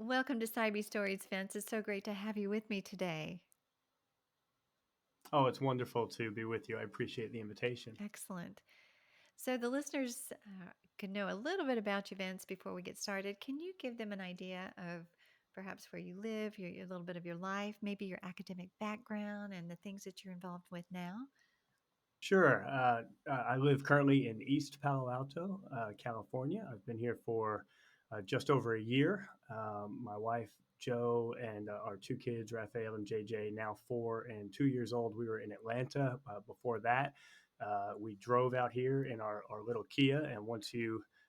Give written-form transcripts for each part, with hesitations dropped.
Welcome to Cybe Stories, Vince. It's so great to have you with me today. Oh, it's wonderful to be with you. I appreciate the invitation. Excellent. So, the listeners can know a little bit about you, Vince, before we get started. Can you give them an idea of perhaps where you live, a little bit of your life, maybe your academic background, and the things that you're involved with now? Sure. I live currently in East Palo Alto, California. I've been here for just over a year. My wife, Joe, and our two kids, Raphael and JJ, now 4 and 2 years old. We were in Atlanta before that. We drove out here in our little Kia, and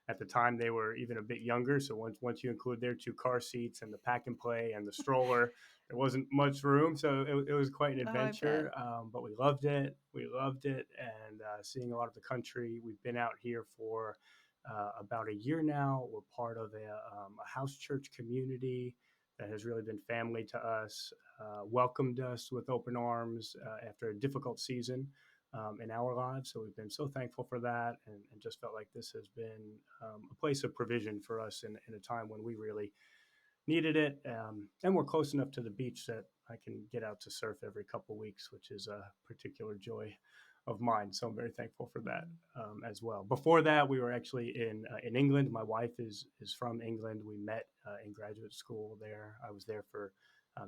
at the time, they were even a bit younger. So once you include their two car seats and the pack and play and the stroller, there wasn't much room, so it was quite an Oh, I bet. adventure. But we loved it. We loved it, and seeing a lot of the country. We've been out here for about a year now. We're part of a house church community that has really been family to us. Welcomed us with open arms after a difficult season in our lives. So we've been so thankful for that, and just felt like this has been a place of provision for us in a time when we really needed it. And we're close enough to the beach that I can get out to surf every couple of weeks, which is a particular joy of mine. So I'm very thankful for that Mm. as well. Before that, we were actually in England. My wife is from England. We met in graduate school there. I was there for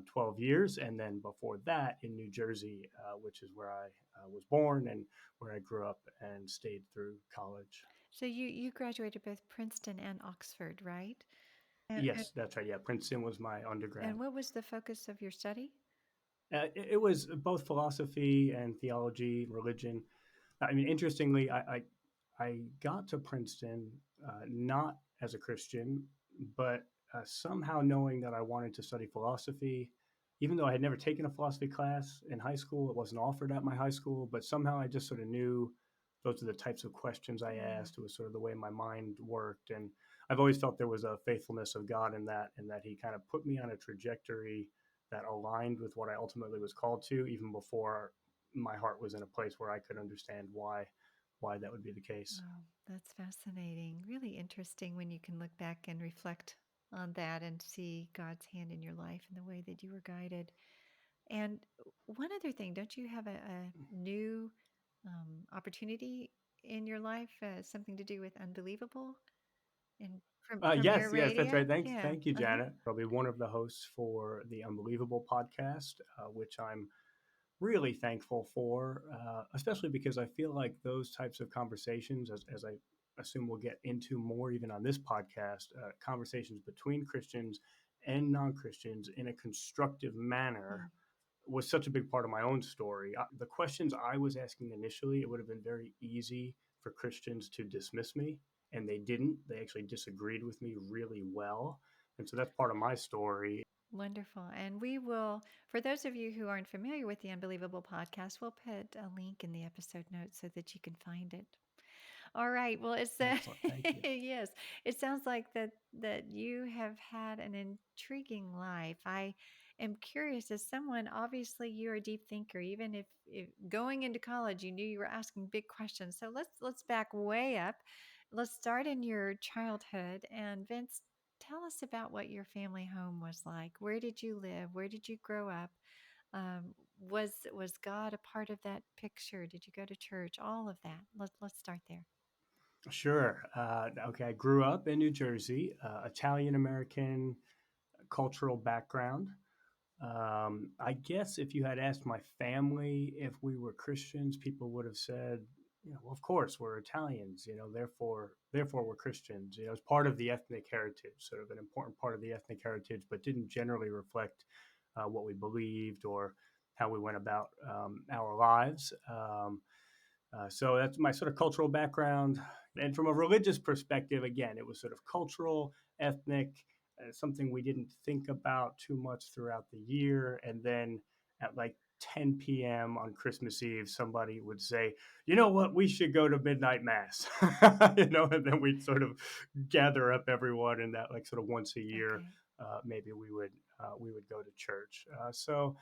12 years. And then before that, in New Jersey, which is where I was born and where I grew up and stayed through college. So, you graduated both Princeton and Oxford, right? And, and, Yes, that's right. Yeah, Princeton was my undergrad. and what was the focus of your study? It was both philosophy and theology, religion. I mean, interestingly, I got to Princeton not as a Christian, but somehow knowing that I wanted to study philosophy, even though I had never taken a philosophy class in high school, it wasn't offered at my high school, but somehow I just sort of knew those are the types of questions I Mm. asked. It was sort of the way my mind worked. And I've always felt there was a faithfulness of God in that, and that He kind of put me on a trajectory that aligned with what I ultimately was called to, even before my heart was in a place where I could understand why that would be the case. Oh, that's fascinating. Really interesting when you can look back and reflect on that and see God's hand in your life and the way that you were guided. And one other thing, don't you have a new opportunity in your life, something to do with Unbelievable and from your Yes, that's radio? right. Thanks, Yeah. thank you, Uh-huh. Janet. I'll be one of the hosts for the Unbelievable podcast, which I'm really thankful for, especially because I feel like those types of conversations, as I assume we'll get into more even on this podcast, conversations between Christians and non-Christians in a constructive Mm. manner was such a big part of my own story. The questions I was asking initially, it would have been very easy for Christians to dismiss me, and they didn't. They actually disagreed with me really well. And so that's part of my story. Wonderful. And we will, for those of you who aren't familiar with the Unbelievable podcast, we'll put a link in the episode notes so that you can find it. All right. Well, it's Excellent. Thank you. yes. It sounds like that you have had an intriguing life. I am curious as someone, obviously you're a deep thinker. Even if going into college you knew you were asking big questions. So let's back way up. Let's start in your childhood, and Vince, tell us about what your family home was like. Where did you live? Where did you grow up? Was God a part of that picture? Did you go to church? All of that. Let's start there. Sure. Okay. I grew up in New Jersey, Italian American cultural background. I guess if you had asked my family if we were Christians, people would have said, well, of course we're Italians, therefore we're Christians. It's part of the ethnic heritage, sort of an important part of the ethnic heritage, but didn't generally reflect what we believed or how we went about our lives. So that's my sort of cultural background. And from a religious perspective, again, it was sort of cultural, ethnic, something we didn't think about too much throughout the year. And then at like 10 p.m. on Christmas Eve, somebody would say, you know what, we should go to midnight mass, and then we'd sort of gather up everyone, and that like sort of once a year, Okay. maybe we would go to church. So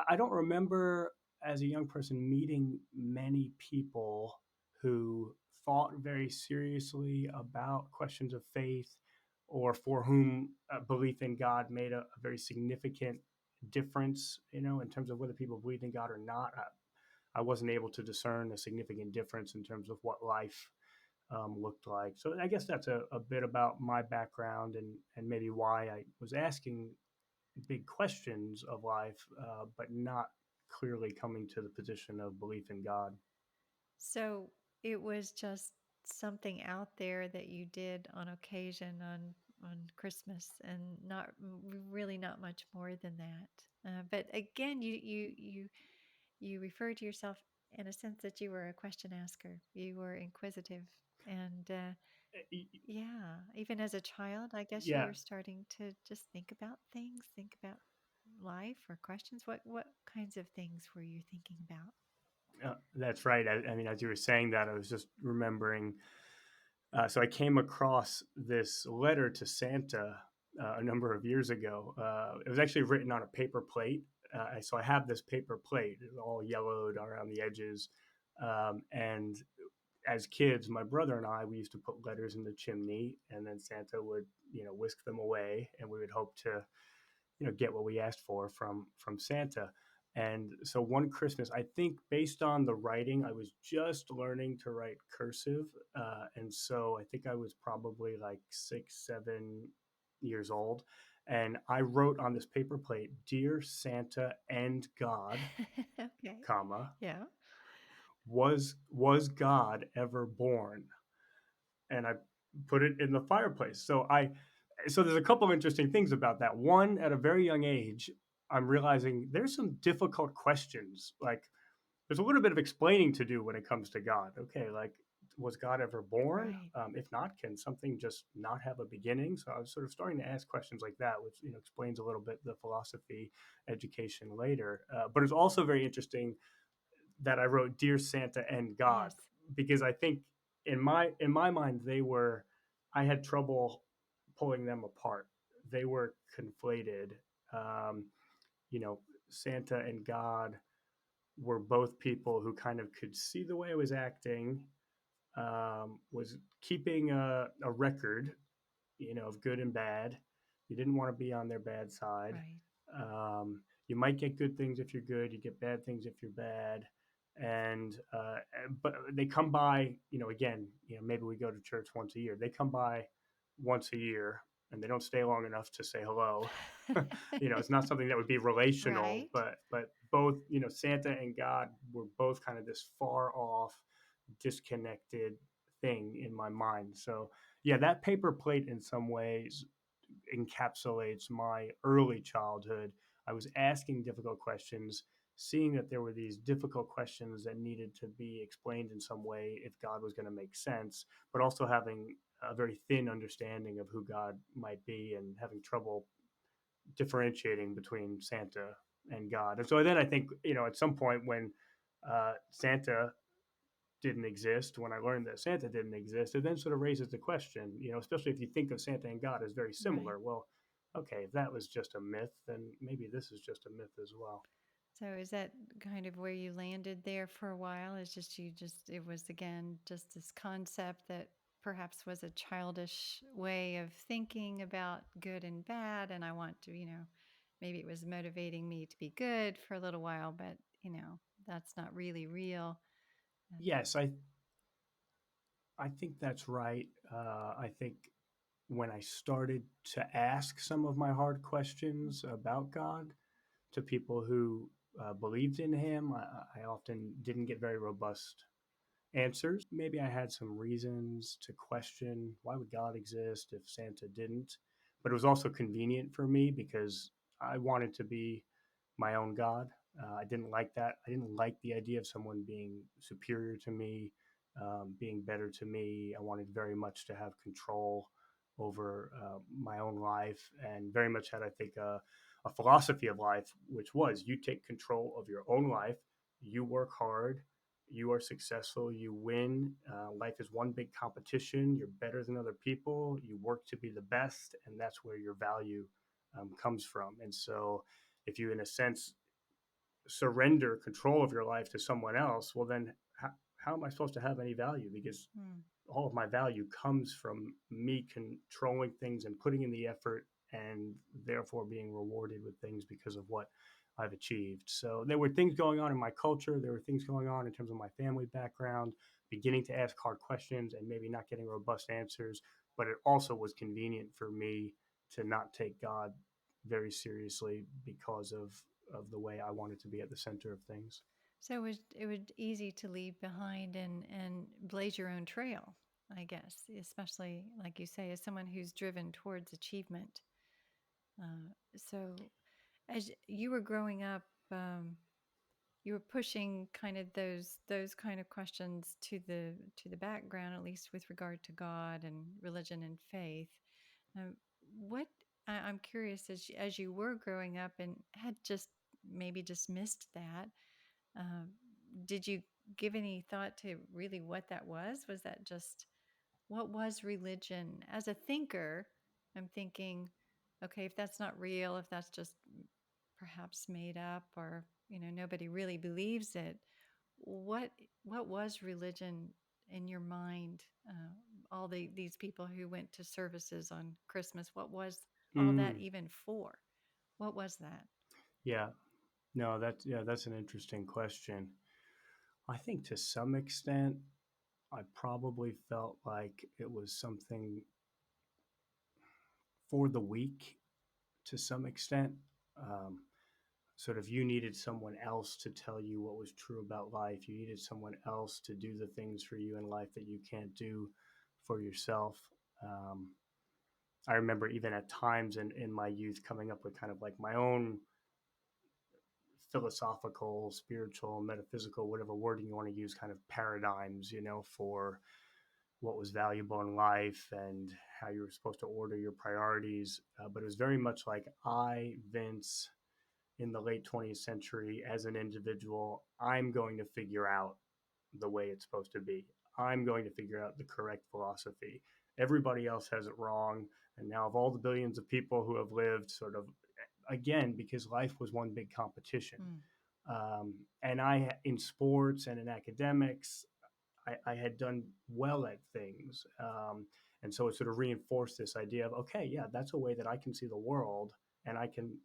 I don't remember as a young person meeting many people who thought very seriously about questions of faith or for whom belief in God made a very significant difference, in terms of whether people believed in God or not. I wasn't able to discern a significant difference in terms of what life looked like. So I guess that's a bit about my background, and maybe why I was asking big questions of life, but not clearly coming to the position of belief in God. So it was just something out there that you did on occasion on Christmas, and not really not much more than that. But again, you refer to yourself in a sense that you were a question asker. You were inquisitive, and yeah, even as a child, I guess you Yeah, were starting to just think about things, think about life or questions. What kinds of things were you thinking about? that's right. I mean, as you were saying that, I was just remembering. So I came across this letter to Santa a number of years ago. It was actually written on a paper plate. So I have this paper plate, it's all yellowed around the edges. And as kids, my brother and I, we used to put letters in the chimney, and then Santa would, whisk them away, and we would hope to, get what we asked for from Santa. And so one Christmas, I think based on the writing, I was just learning to write cursive, and so I think I was probably like 6, 7 years old, and I wrote on this paper plate, "Dear Santa and God, Okay. comma, Yeah. was God ever born?" And I put it in the fireplace. So there's a couple of interesting things about that. One, at a very young age, I'm realizing there's some difficult questions. Like there's a little bit of explaining to do when it comes to God. Okay, like was God ever born? Right. If not, can something just not have a beginning? So I was sort of starting to ask questions like that, which explains a little bit the philosophy education later. But it's also very interesting that I wrote "Dear Santa and God" Yes. because I think in my mind they were, I had trouble pulling them apart. They were conflated. Um, you know, Santa and God were both people who kind of could see the way I was acting, was keeping a record, of good and bad. You didn't want to be on their bad side. Right. You might get good things if you're good. You get bad things if you're bad. And but they come by. Again, maybe we go to church once a year. They come by once a year, and they don't stay long enough to say hello. It's not something that would be relational, Right. but both, Santa and God were both kind of this far off, disconnected thing in my mind. So yeah, that paper plate in some ways encapsulates my early childhood. I was asking difficult questions, seeing that there were these difficult questions that needed to be explained in some way if God was going to make sense, but also having a very thin understanding of who God might be and having trouble differentiating between Santa and God. And so then I think, at some point when Santa didn't exist, when I learned that Santa didn't exist, it then sort of raises the question, especially if you think of Santa and God as very Right. similar. Well, okay, if that was just a myth, then maybe this is just a myth as well. So is that kind of where you landed there for a while? It's just it was again just this concept that perhaps was a childish way of thinking about good and bad. And I want to, maybe it was motivating me to be good for a little while, but, that's not really real. And Yes, I think that's right. I think when I started to ask some of my hard questions about God to people who believed in Him, I often didn't get very robust answers. Maybe I had some reasons to question why would God exist if Santa didn't. But it was also convenient for me because I wanted to be my own God. I didn't like that. I didn't like the idea of someone being superior to me, being better to me. I wanted very much to have control over my own life, and very much had, I think, a philosophy of life, which was you take control of your own life, you work hard, you are successful, you win. Life is one big competition. You're better than other people. You work to be the best, and that's where your value comes from. And so, if you, in a sense, surrender control of your life to someone else, well, then how am I supposed to have any value? Because hmm. all of my value comes from me controlling things and putting in the effort and therefore being rewarded with things because of what I've achieved. So there were things going on in my culture. There were things going on in terms of my family background, beginning to ask hard questions and maybe not getting robust answers. But it also was convenient for me to not take God very seriously because of the way I wanted to be at the center of things. So it was easy to leave behind and blaze your own trail, I guess, especially like you say, as someone who's driven towards achievement. So as you were growing up, you were pushing kind of those kind of questions to the background, at least with regard to God and religion and faith. Um, what I'm curious, as you were growing up and had just maybe dismissed that, um, did you give any thought to really what that was? Was that just what was religion? As a thinker, I'm thinking, okay, if that's not real, if that's just perhaps made up, or nobody really believes it, what what was religion in your mind? All these people who went to services on Christmas, what was all that Mm, even for? What was that? yeah, no, that's an interesting question. I think to some extent, I probably felt like it was something for the weak to some extent. Um, Sort of, you needed someone else to tell you what was true about life. You needed someone else to do the things for you in life that you can't do for yourself. Um, I remember even at times in my youth coming up with kind of like my own philosophical, spiritual, metaphysical, whatever wording you want to use, kind of paradigms, for what was valuable in life and how you were supposed to order your priorities. But it was very much like Vince, in the late 20th century, as an individual, I'm going to figure out the way it's supposed to be. I'm going to figure out the correct philosophy. Everybody else has it wrong. And now, of all the billions of people who have lived, sort of, again, because life was one big competition. Mm. And in sports and in academics, I had done well at things. And so it sort of reinforced this idea of, okay, yeah, that's a way that I can see the world, and I can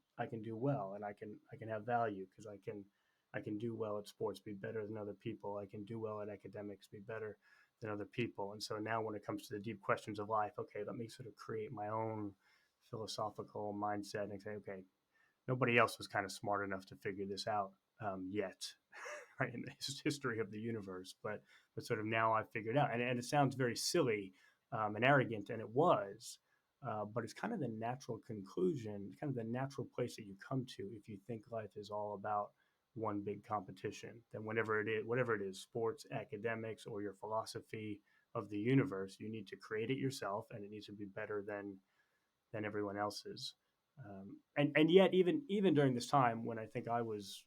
do well, and I can have value because I can do well at sports, be better than other people. I can do well at academics, be better than other people. And so now when it comes to the deep questions of life, okay, let me sort of create my own philosophical mindset and say, okay, nobody else was kind of smart enough to figure this out yet, right, in the history of the universe. But sort of now I figured out, and it sounds very silly and arrogant, and it was. But it's kind of the natural conclusion, kind of the natural place that you come to if you think life is all about one big competition. Then whatever it is, sports, academics, or your philosophy of the universe, you need to create it yourself, and it needs to be better than everyone else's. And yet, even during this time when I think I was,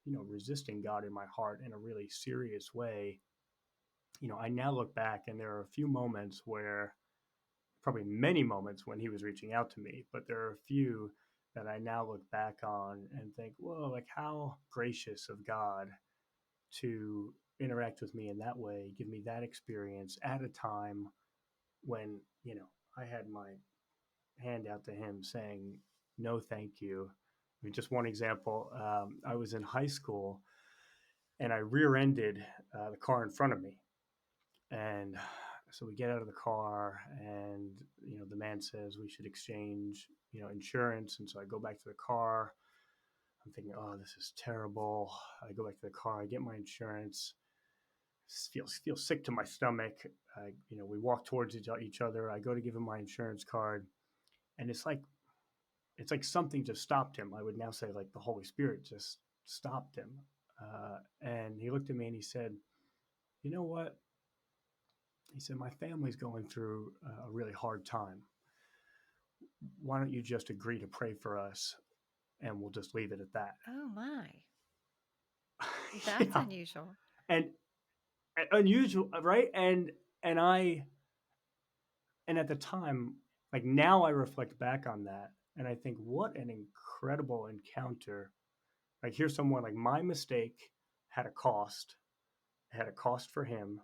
resisting God in my heart in a really serious way, I now look back and there are a few moments where, probably many moments when He was reaching out to me, but there are a few that I now look back on and think, whoa, like how gracious of God to interact with me in that way, give me that experience at a time when, I had my hand out to him saying, no, thank you. I mean, just one example, I was in high school and I rear ended the car in front of me. And so we get out of the car and, the man says we should exchange, insurance. And so I go back to the car. I'm thinking, oh, this is terrible. I go back to the car. I get my insurance. Feel sick to my stomach. We walk towards each other. I go to give him my insurance card, and it's like something just stopped him. I would now say like the Holy Spirit just stopped him. And he looked at me and he said, you know what? He said, my family's going through a really hard time. Why don't you just agree to pray for us and we'll just leave it at that? Oh my, that's Yeah. unusual. And unusual, right? And and at the time, like now I reflect back on that and I think what an incredible encounter. Like here's someone, like my mistake had a cost, had a cost for him,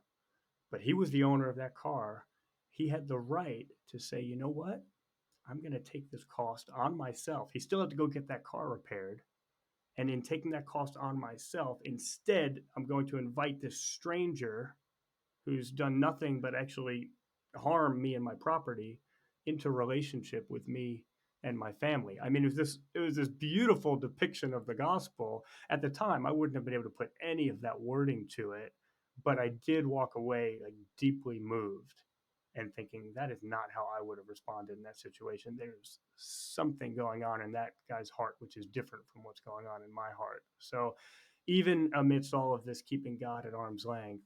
but he was the owner of that car. He had the right to say, you know what? I'm going to take this cost on myself. He still had to go get that car repaired. And in taking that cost on myself, instead, I'm going to invite this stranger who's done nothing but actually harm me and my property into relationship with me and my family. I mean, it was this beautiful depiction of the gospel. At the time, I wouldn't have been able to put any of that wording to it, but I did walk away like deeply moved and thinking that is not how I would have responded in that situation. There's something going on in that guy's heart which is different from what's going on in my heart. So even amidst all of this, keeping God at arm's length,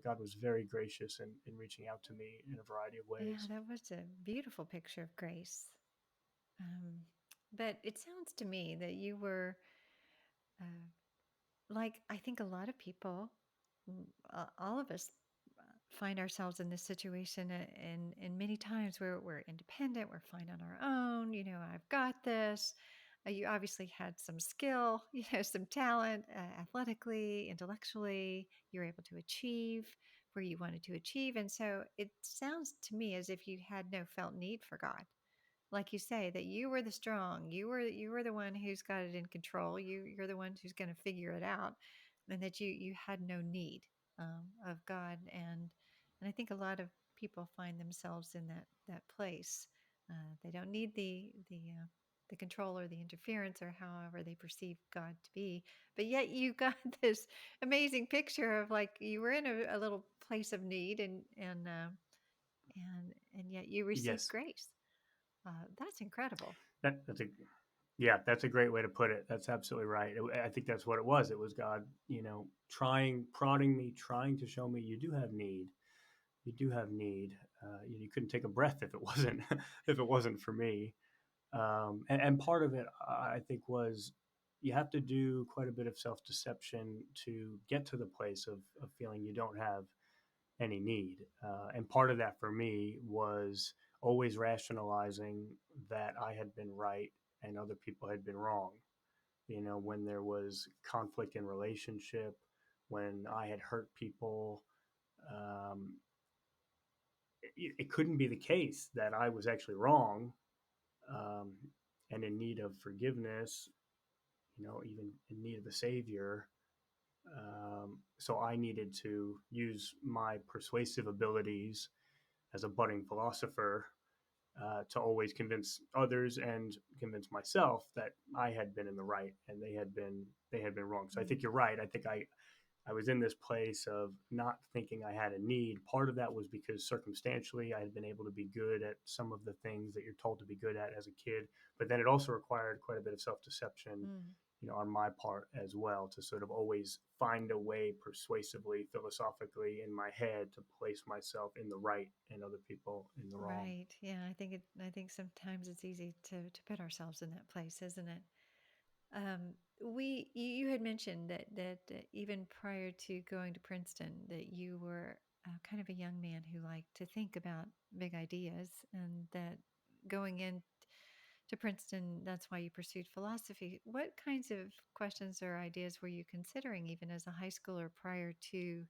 God was very gracious in reaching out to me in a variety of Yeah, ways. that was a beautiful picture of grace. Um, but it sounds to me that you were uh, like, I think a lot of people, all of us, find ourselves in this situation, and many times we're independent, we're fine on our own. I've got this. You obviously had some skill, some talent, athletically, intellectually. You're able to achieve where you wanted to achieve, and so it sounds to me as if you had no felt need for God, like you say, that you were the strong, you were the one who's got it in control, you're the one who's going to figure it out, and that you had no need of God. And I think a lot of people find themselves in that place. They don't need the control or the interference or however they perceive God to be, but yet you got this amazing picture of, like, you were in a little place of need, and yet you received Yes, grace. That's incredible. that's a yeah, that's a great way to put it. That's absolutely right. I think that's what it was. It was God, trying, prodding me, trying to show me you do have need. You do have need. You couldn't take a breath if it wasn't if it wasn't for me. And part of it, I think, was you have to do quite a bit of self deception to get to the place of feeling you don't have any need. And part of that for me was always rationalizing that I had been right and other people had been wrong. When there was conflict in relationship, when I had hurt people, um, it couldn't be the case that I was actually wrong, um, and in need of forgiveness, even in need of a savior. So I needed to use my persuasive abilities as a budding philosopher to always convince others and convince myself that I had been in the right and they had been wrong. So I Mm. think you're right. I think I was in this place of not thinking I had a need. Part of that was because circumstantially I had been able to be good at some of the things that you're told to be good at as a kid, but then it also required quite a bit of self-deception, Mm. on my part as well, to sort of always find a way persuasively, philosophically in my head to place myself in the right and other people in the wrong. Right. Yeah, I think sometimes it's easy to put ourselves in that place, isn't it? You had mentioned that even prior to going to Princeton, that you were kind of a young man who liked to think about big ideas, and that going in to Princeton, that's why you pursued philosophy. What kinds of questions or ideas were you considering, even as a high schooler, prior to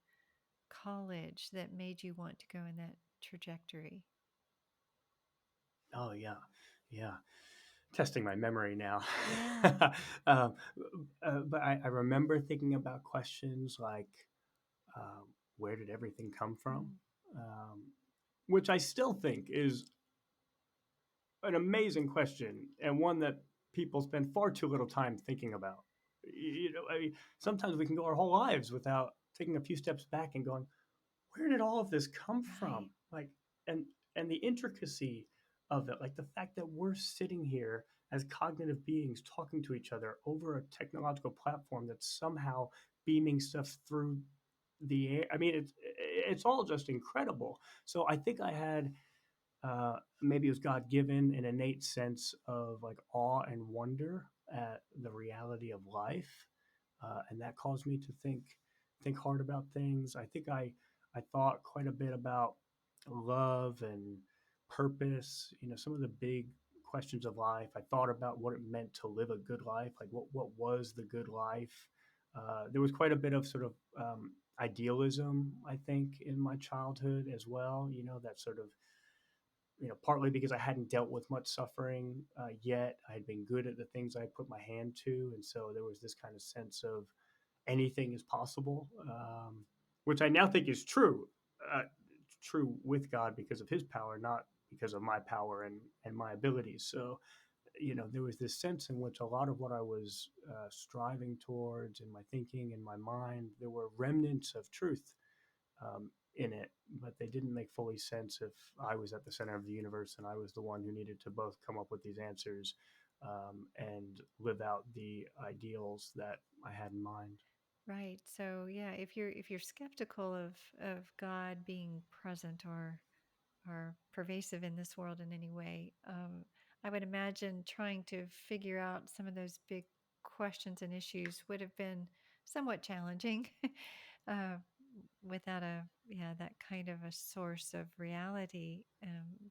college, that made you want to go in that trajectory? Oh yeah, yeah. Testing my memory now. Yeah. um, but I remember thinking about questions like, um, where did everything come from? Mm. Um, which I still think is an amazing question and one that people spend far too little time thinking about. I mean, sometimes we can go our whole lives without taking a few steps back and going, where did all of this come from? Right. Like, and and the intricacy of it, like the fact that we're sitting here as cognitive beings talking to each other over a technological platform that's somehow beaming stuff through the air. I mean, it's all just incredible. So I think I had, maybe it was God given, an innate sense of like awe and wonder at the reality of life, and that caused me to think hard about things. I think I thought quite a bit about love and purpose. Some of the big questions of life. I thought about what it meant to live a good life. Like what was the good life? There was quite a bit of sort of idealism, I think, in my childhood as well. You know, that sort of, partly because I hadn't dealt with much suffering yet. I had been good at the things I put my hand to, and so there was this kind of sense of anything is possible, which I now think is true. True with God because of His power, not because of my power and my abilities. So, there was this sense in which a lot of what I was striving towards in my thinking, in my mind, there were remnants of truth in it, but they didn't make fully sense if I was at the center of the universe and I was the one who needed to both come up with these answers and live out the ideals that I had in mind. Right. So yeah, if you're skeptical of God being present or pervasive in this world in any way, I would imagine trying to figure out some of those big questions and issues would have been somewhat challenging uh, without that kind of a source of reality.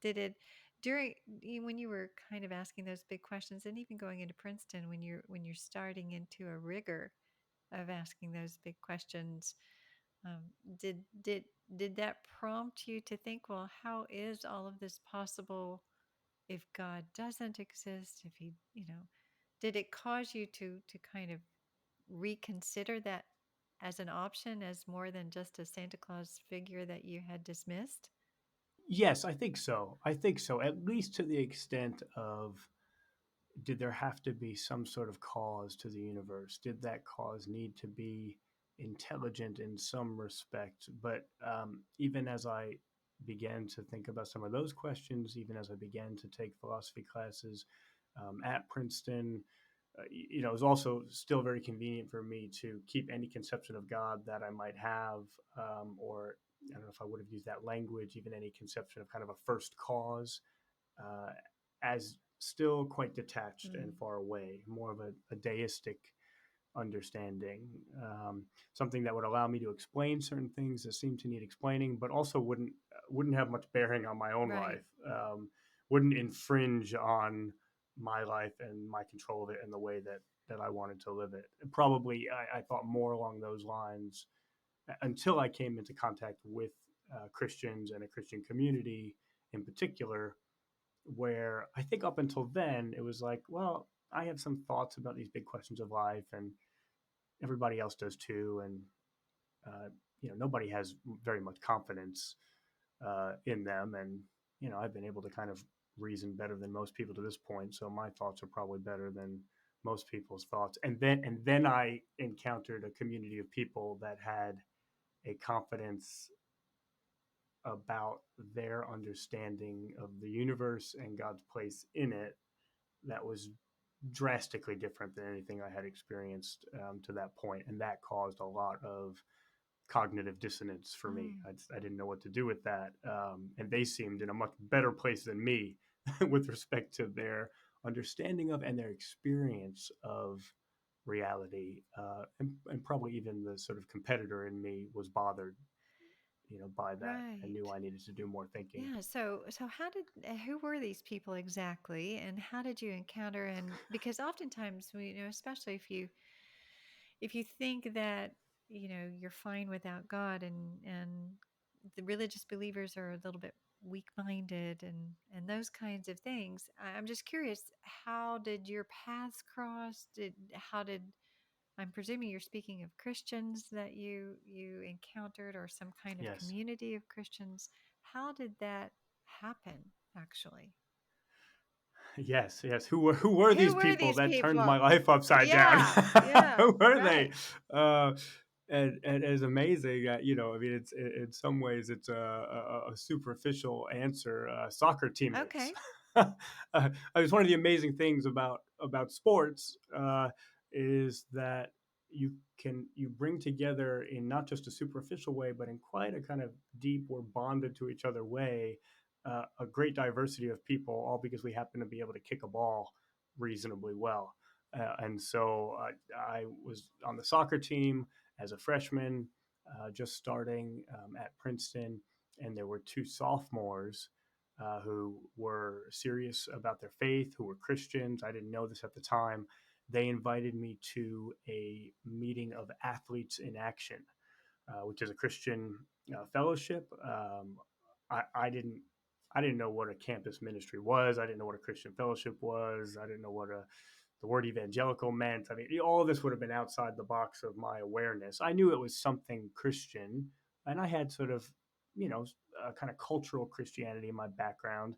Did it when you were kind of asking those big questions, and even going into Princeton when you're starting into a rigor of asking those big questions, um, did did did that prompt you to think, well, how is all of this possible if God doesn't exist? If he, did it cause you to kind of reconsider that as an option, as more than just a Santa Claus figure that you had dismissed? Yes, I think so. I think so, at least to the extent of, did there have to be some sort of cause to the universe? Did that cause need to be intelligent in some respect? But even as I began to think about some of those questions, even as I began to take philosophy classes at Princeton, it was also still very convenient for me to keep any conception of God that I might have, or I don't know if I would have used that language, even any conception of kind of a first cause, uh, as still quite detached and Mm, far away, more of a deistic understanding, something that would allow me to explain certain things that seem to need explaining, but also wouldn't have much bearing on my own right. life, wouldn't infringe on my life and my control of it in the way that I wanted to live it. Probably, I thought more along those lines until I came into contact with Christians and a Christian community in particular, where I think up until then it was like, well, I have some thoughts about these big questions of life, and everybody else does too, and uh, nobody has very much confidence in them, and I've been able to kind of reason better than most people to this point, so my thoughts are probably better than most people's thoughts. And then I encountered a community of people that had a confidence about their understanding of the universe and God's place in it that was drastically different than anything I had experienced to that point, and that caused a lot of cognitive dissonance for me. Mm, I didn't know what to do with that, and they seemed in a much better place than me with respect to their understanding of and their experience of reality, and probably even the sort of competitor in me was bothered, by that, and right. knew I needed to do more thinking. Yeah. So how did who were these people exactly, and how did you encounter? And because oftentimes especially if you think that you're fine without God, and the religious believers are a little bit weak-minded, and those kinds of things. I'm just curious, how did your paths cross? Did how did I'm presuming you're speaking of Christians that you encountered, or some kind of Yes. community of Christians. How did that happen, actually? Yes, yes. Who were these Who were people these that turned people? my life upside down? Yeah, yeah, Who were they? right. Uh, and it's amazing. I mean, it's in some ways it's a superficial answer. Soccer teammates. Okay. It's one of the amazing things about sports is that you bring together in not just a superficial way, but in quite a kind of deep, we're bonded to each other way, a great diversity of people, all because we happen to be able to kick a ball reasonably well. And so I was on the soccer team as a freshman, just starting at Princeton, and there were two sophomores who were serious about their faith, who were Christians. I didn't know this at the time. they invited me to a meeting of Athletes in Action, which is a Christian fellowship. I didn't know what a campus ministry was. I didn't know what a Christian fellowship was. I didn't know what the word evangelical meant. I mean, all of this would have been outside the box of my awareness. I knew it was something Christian, and I had sort of, kind of cultural Christianity in my background.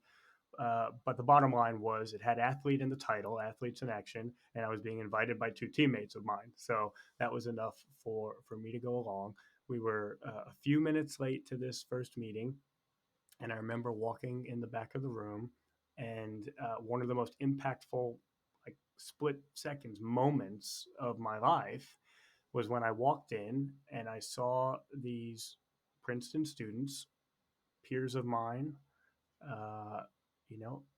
But the bottom line was it had athlete in the title, Athletes in Action, and I was being invited by two teammates of mine. So that was enough for me to go along. We were a few minutes late to this first meeting, and I remember walking in the back of the room, and one of the most impactful, like split seconds moments of my life was when I walked in and I saw these Princeton students, peers of mine, uh,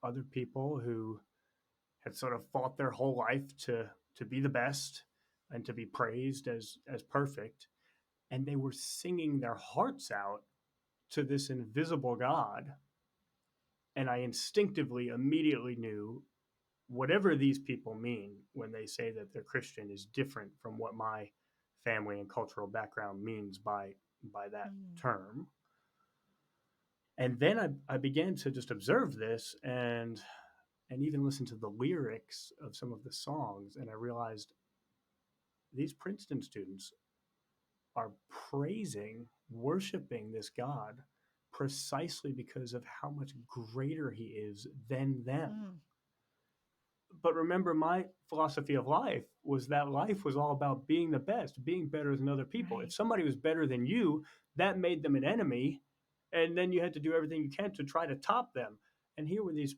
other people who had sort of fought their whole life to be the best and to be praised as perfect, and they were singing their hearts out to this invisible God. And I instinctively immediately knew whatever these people mean when they say that they're Christian is different from what my family and cultural background means by that Mm. term. And then I began to just observe this and even listen to the lyrics of some of the songs, and I realized these Princeton students are praising, worshiping this God precisely because of how much greater he is than them. Mm. But remember, my philosophy of life was that life was all about being the best, being better than other people. If Right. somebody was better than you, that made them an enemy, and then you had to do everything you can to try to top them. And here were these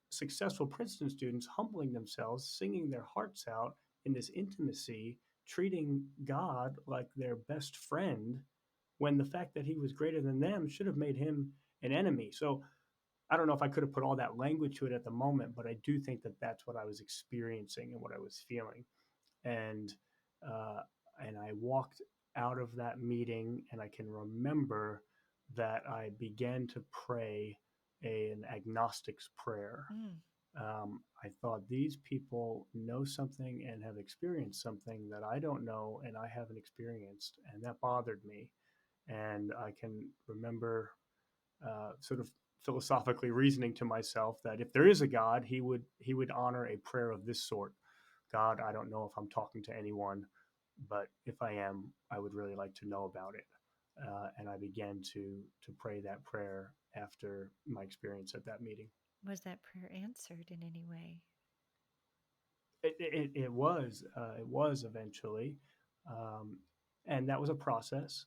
successful Princeton students humbling themselves, singing their hearts out in this intimacy, treating God like their best friend, when the fact that he was greater than them should have made him an enemy. So I don't know if I could have put all that language to it at the moment, but I do think that that's what I was experiencing and what I was feeling. And uh, and I walked out of that meeting, and I can remember that I began to pray an agnostic's prayer. Mm. I thought these people know something and have experienced something that I don't know and I haven't experienced, and that bothered me. And I can remember sort of philosophically reasoning to myself that if there is a God, he would honor a prayer of this sort. God, I don't know if I'm talking to anyone, but if I am, I would really like to know about it. And I began to pray that prayer after my experience at that meeting. Was that prayer answered in any way? It was eventually, um, and that was a process.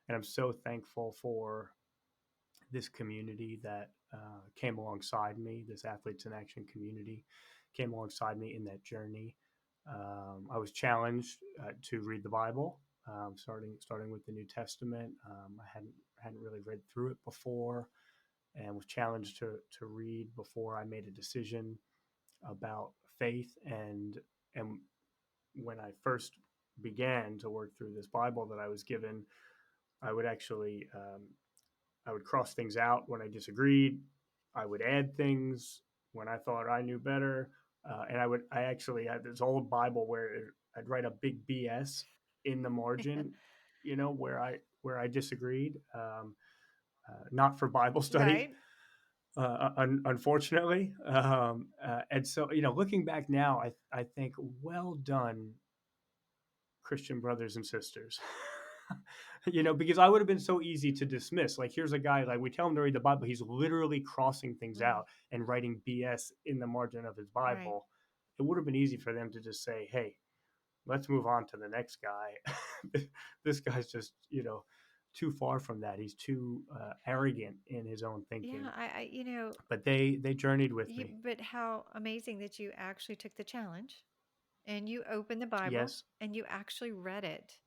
And I'm so thankful for this community that came alongside me, this Athletes in Action community, came alongside me in that journey. I was challenged to read the Bible, starting with the New Testament. I hadn't really read through it before, and was challenged to read before I made a decision about faith. And when I first began to work through this Bible that I was given, I would actually I would cross things out when I disagreed. I would add things when I thought I knew better. And I actually had this old Bible where I'd write a big BS in the margin, where I disagreed, not for Bible study, Right. unfortunately. And so, looking back now, I think, well done, Christian brothers and sisters. Because I would have been so easy to dismiss. Like, here's a guy, like, we tell him to read the Bible, he's literally crossing things Mm. out and writing BS in the margin of his Right. Bible. It would have been easy for them to just say, hey, let's move on to the next guy. This guy's just, too far from that. He's too arrogant in his own thinking. Yeah. But they journeyed with me. But how amazing that you actually took the challenge and you opened the Bible Yes. and you actually read it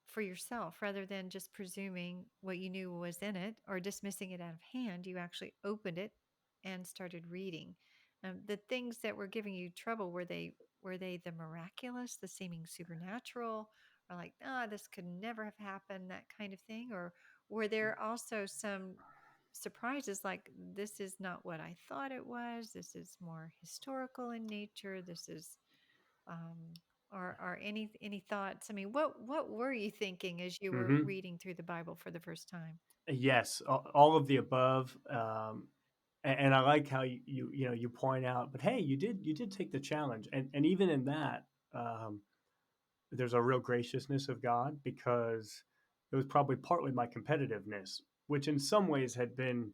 for yourself rather than just presuming what you knew was in it or dismissing it out of hand. You actually opened it and started reading. The things that were giving you trouble, were they the miraculous, the seeming supernatural, or this could never have happened, that kind of thing, or were there also some surprises like, this is not what I thought it was. This is more historical in nature. This is, um, or any thoughts? I mean, what were you thinking as you were Hmm. reading through the Bible for the first time? Yes, all of the above. And I like how you point out, but hey, you did take the challenge, and even in that, um, there's a real graciousness of God because it was probably partly my competitiveness, which in some ways had been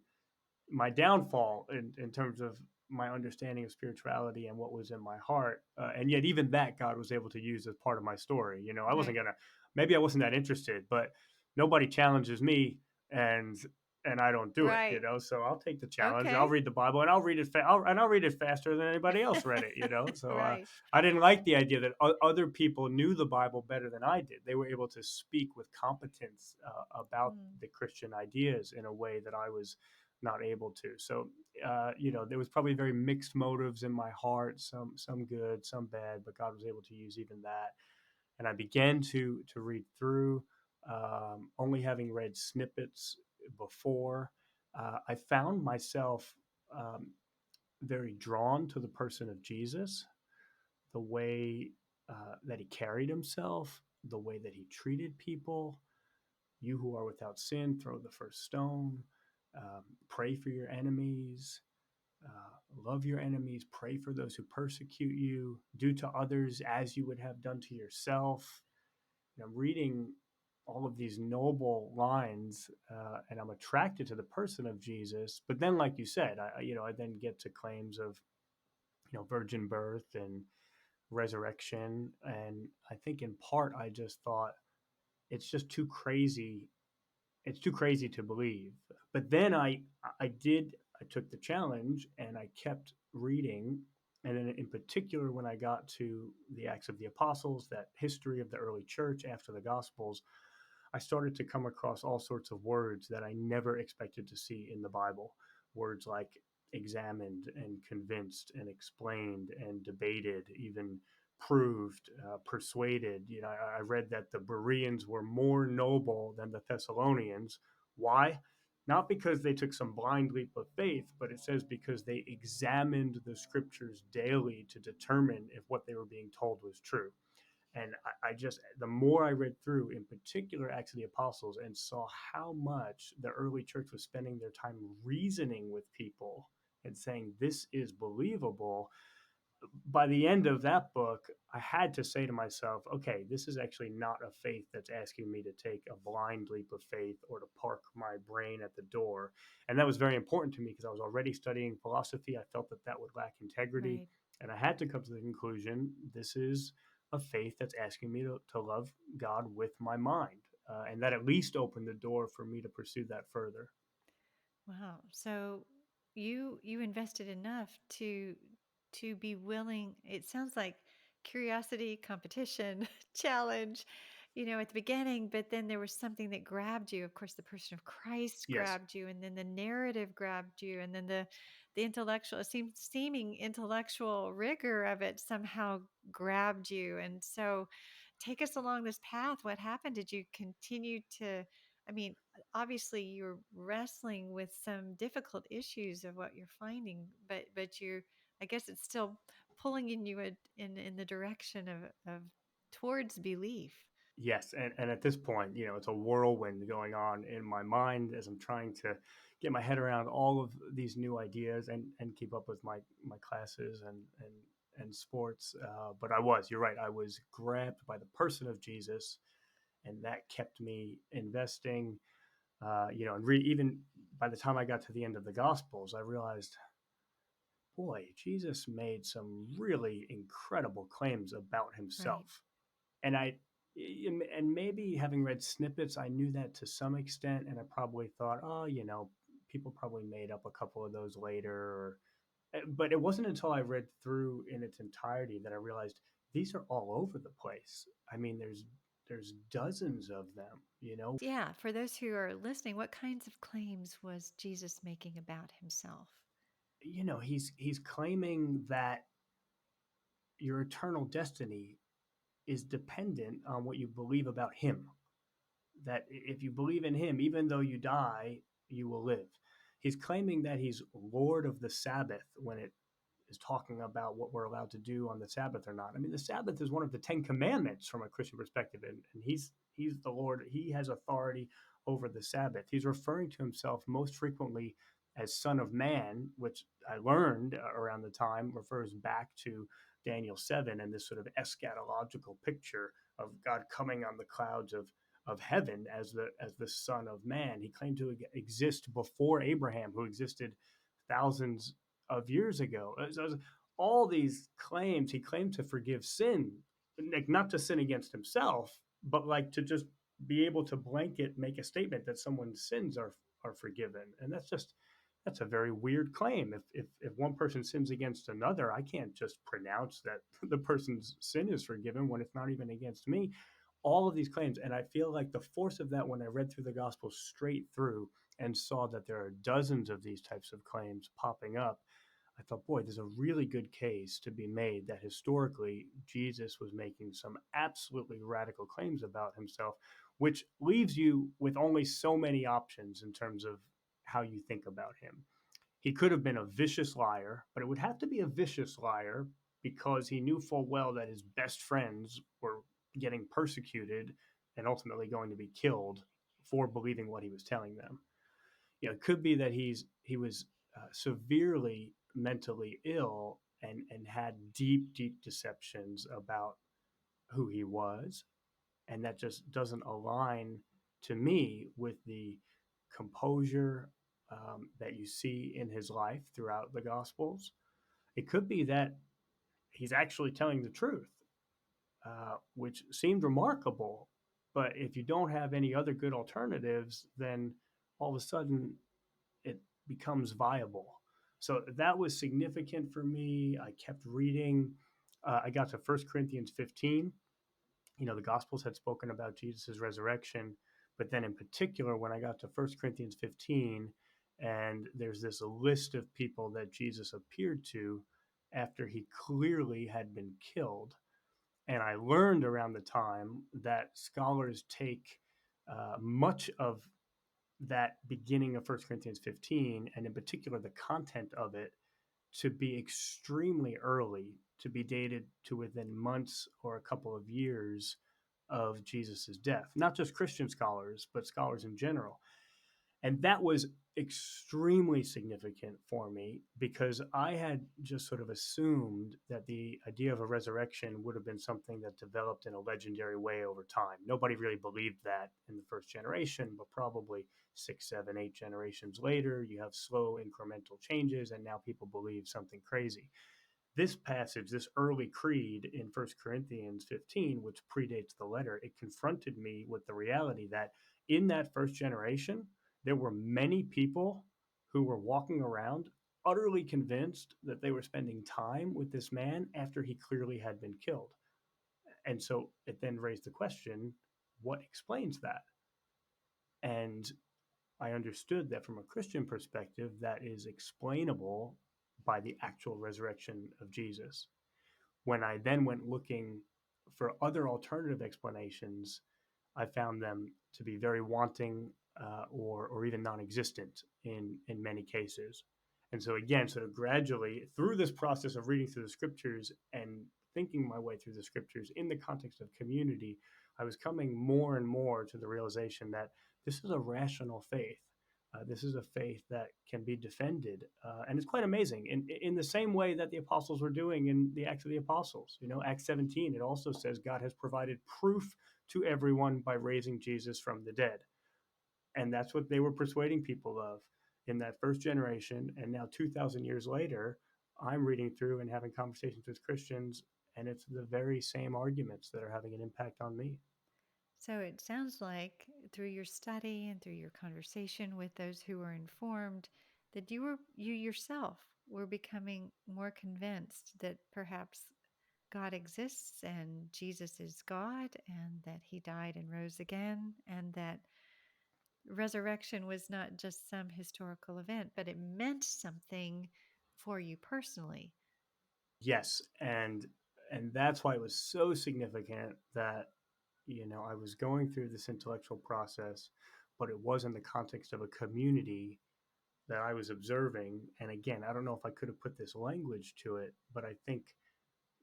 my downfall in terms of my understanding of spirituality and what was in my heart. And yet, even that, God was able to use as part of my story. I wasn't Right. gonna, maybe I wasn't that interested, but nobody challenges me, and I don't do it. Right. So I'll take the challenge. I'll Okay. read the Bible, and I'll read it faster than anybody else read it. So Right. I didn't like the idea that other people knew the Bible better than I did. They were able to speak with competence about Mm, the Christian ideas in a way that I was not able to. So, there was probably very mixed motives in my heart, some good, some bad, but God was able to use even that. And I began to read through, only having read snippets before. I found myself um, very drawn to the person of Jesus, the way that he carried himself, the way that he treated people. You who are without sin, throw the first stone. Pray for your enemies. Love your enemies. Pray for those who persecute you. Do to others as you would have done to yourself. And I'm reading all of these noble lines, and I'm attracted to the person of Jesus. But then, like you said, I then get to claims of virgin birth and resurrection, and I think in part I just thought it's just too crazy. It's too crazy to believe. But then I took the challenge and I kept reading. And then in particular, when I got to the Acts of the Apostles, that history of the early church after the Gospels, I started to come across all sorts of words that I never expected to see in the Bible. Words like examined and convinced and explained and debated, even proved, persuaded. I read that the Bereans were more noble than the Thessalonians. Why? Not because they took some blind leap of faith, but it says because they examined the scriptures daily to determine if what they were being told was true. And I just, the more I read through, in particular, Acts of the Apostles, and saw how much the early church was spending their time reasoning with people and saying, this is believable. By the end of that book, I had to say to myself, okay, this is actually not a faith that's asking me to take a blind leap of faith or to park my brain at the door. And that was very important to me because I was already studying philosophy. I felt that that would lack integrity. right. And I had to come to the conclusion this is a faith that's asking me to love God with my mind. And that at least opened the door for me to pursue that further. Wow. So you invested enough to be willing. It sounds like curiosity, competition, challenge, at the beginning, but then there was something that grabbed you. Of course, the person of Christ Yes. grabbed you, and then the narrative grabbed you, and then the intellectual, seeming intellectual rigor of it somehow grabbed you. And so take us along this path. What happened? Did you continue to, I mean, obviously you're wrestling with some difficult issues of what you're finding, but you're, I guess it's still pulling in the direction of towards belief. Yes, and at this point, it's a whirlwind going on in my mind as I'm trying to get my head around all of these new ideas and keep up with my classes and sports. But you're right, I was grabbed by the person of Jesus, and that kept me investing. Even by the time I got to the end of the Gospels, I realized, boy, Jesus made some really incredible claims about Right. himself. And and maybe having read snippets, I knew that to some extent, and I probably thought, oh, people probably made up a couple of those later. But it wasn't until I read through in its entirety that I realized these are all over the place. I mean, there's dozens of them. Yeah, for those who are listening, what kinds of claims was Jesus making about himself? He's claiming that your eternal destiny is dependent on what you believe about him. That if you believe in him, even though you die, you will live. He's claiming that he's Lord of the Sabbath when it is talking about what we're allowed to do on the Sabbath or not. I mean, the Sabbath is one of the Ten Commandments from a Christian perspective, and he's the Lord. He has authority over the Sabbath. He's referring to himself most frequently as Son of Man, which I learned around the time refers back to Daniel 7 and this sort of eschatological picture of God coming on the clouds of heaven as the Son of Man. He claimed to exist before Abraham, who existed thousands of years ago. So all these claims, he claimed to forgive sin, like not to sin against himself, but like to just be able to blanket make a statement that someone's sins are forgiven, and that's a very weird claim. If one person sins against another, I can't just pronounce that the person's sin is forgiven when it's not even against me. All of these claims, and I feel like the force of that when I read through the gospel straight through and saw that there are dozens of these types of claims popping up, I thought, boy, there's a really good case to be made that historically Jesus was making some absolutely radical claims about himself, which leaves you with only so many options in terms of how you think about him. He could have been a vicious liar, but it would have to be a vicious liar because he knew full well that his best friends were getting persecuted and ultimately going to be killed for believing what he was telling them. It could be that he was severely mentally ill and had deep deceptions about who he was, and that just doesn't align to me with the composure that you see in his life throughout the Gospels. It could be that he's actually telling the truth, which seemed remarkable. But if you don't have any other good alternatives, then all of a sudden it becomes viable. So that was significant for me. I kept reading. I got to 1 Corinthians 15. The Gospels had spoken about Jesus' resurrection, but then in particular, when I got to 1 Corinthians 15, and there's this list of people that Jesus appeared to after he clearly had been killed. And I learned around the time that scholars take much of that beginning of 1 Corinthians 15, and in particular the content of it, to be extremely early, to be dated to within months or a couple of years of Jesus's death. Not just Christian scholars, but scholars in general. And that was extremely significant for me because I had just sort of assumed that the idea of a resurrection would have been something that developed in a legendary way over time. Nobody really believed that in the first generation, but probably 6, 7, 8 generations later, you have slow incremental changes, and now people believe something crazy. This passage, this early creed in 1 Corinthians 15, which predates the letter, it confronted me with the reality that in that first generation, there were many people who were walking around utterly convinced that they were spending time with this man after he clearly had been killed. And so it then raised the question, what explains that? And I understood that from a Christian perspective, that is explainable by the actual resurrection of Jesus. When I then went looking for other alternative explanations, I found them to be very wanting or even non-existent in many cases. And so again, sort of gradually through this process of reading through the scriptures and thinking my way through the scriptures in the context of community, I was coming more and more to the realization that this is a rational faith. This is a faith that can be defended, and it's quite amazing. In the same way that the apostles were doing in the Acts of the Apostles, Acts 17, it also says God has provided proof to everyone by raising Jesus from the dead, and that's what they were persuading people of in that first generation. And now 2,000 years later, I'm reading through and having conversations with Christians, and it's the very same arguments that are having an impact on me. So it sounds like through your study and through your conversation with those who were informed that you yourself were becoming more convinced that perhaps God exists and Jesus is God and that he died and rose again and that resurrection was not just some historical event, but it meant something for you personally. Yes, and that's why it was so significant that I was going through this intellectual process, but it was in the context of a community that I was observing. And again, I don't know if I could have put this language to it, but I think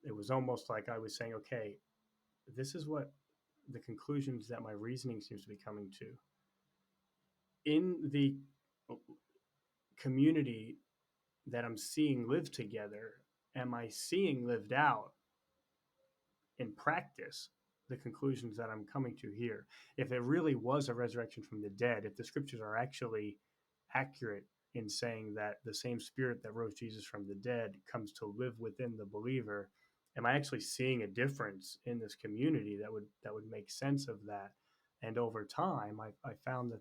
it was almost like I was saying, okay, this is what the conclusions that my reasoning seems to be coming to. In the community that I'm seeing live together, am I seeing lived out in practice the conclusions that I'm coming to here? If it really was a resurrection from the dead, if the scriptures are actually accurate in saying that the same spirit that rose Jesus from the dead comes to live within the believer, am I actually seeing a difference in this community that would make sense of that? And over time, I found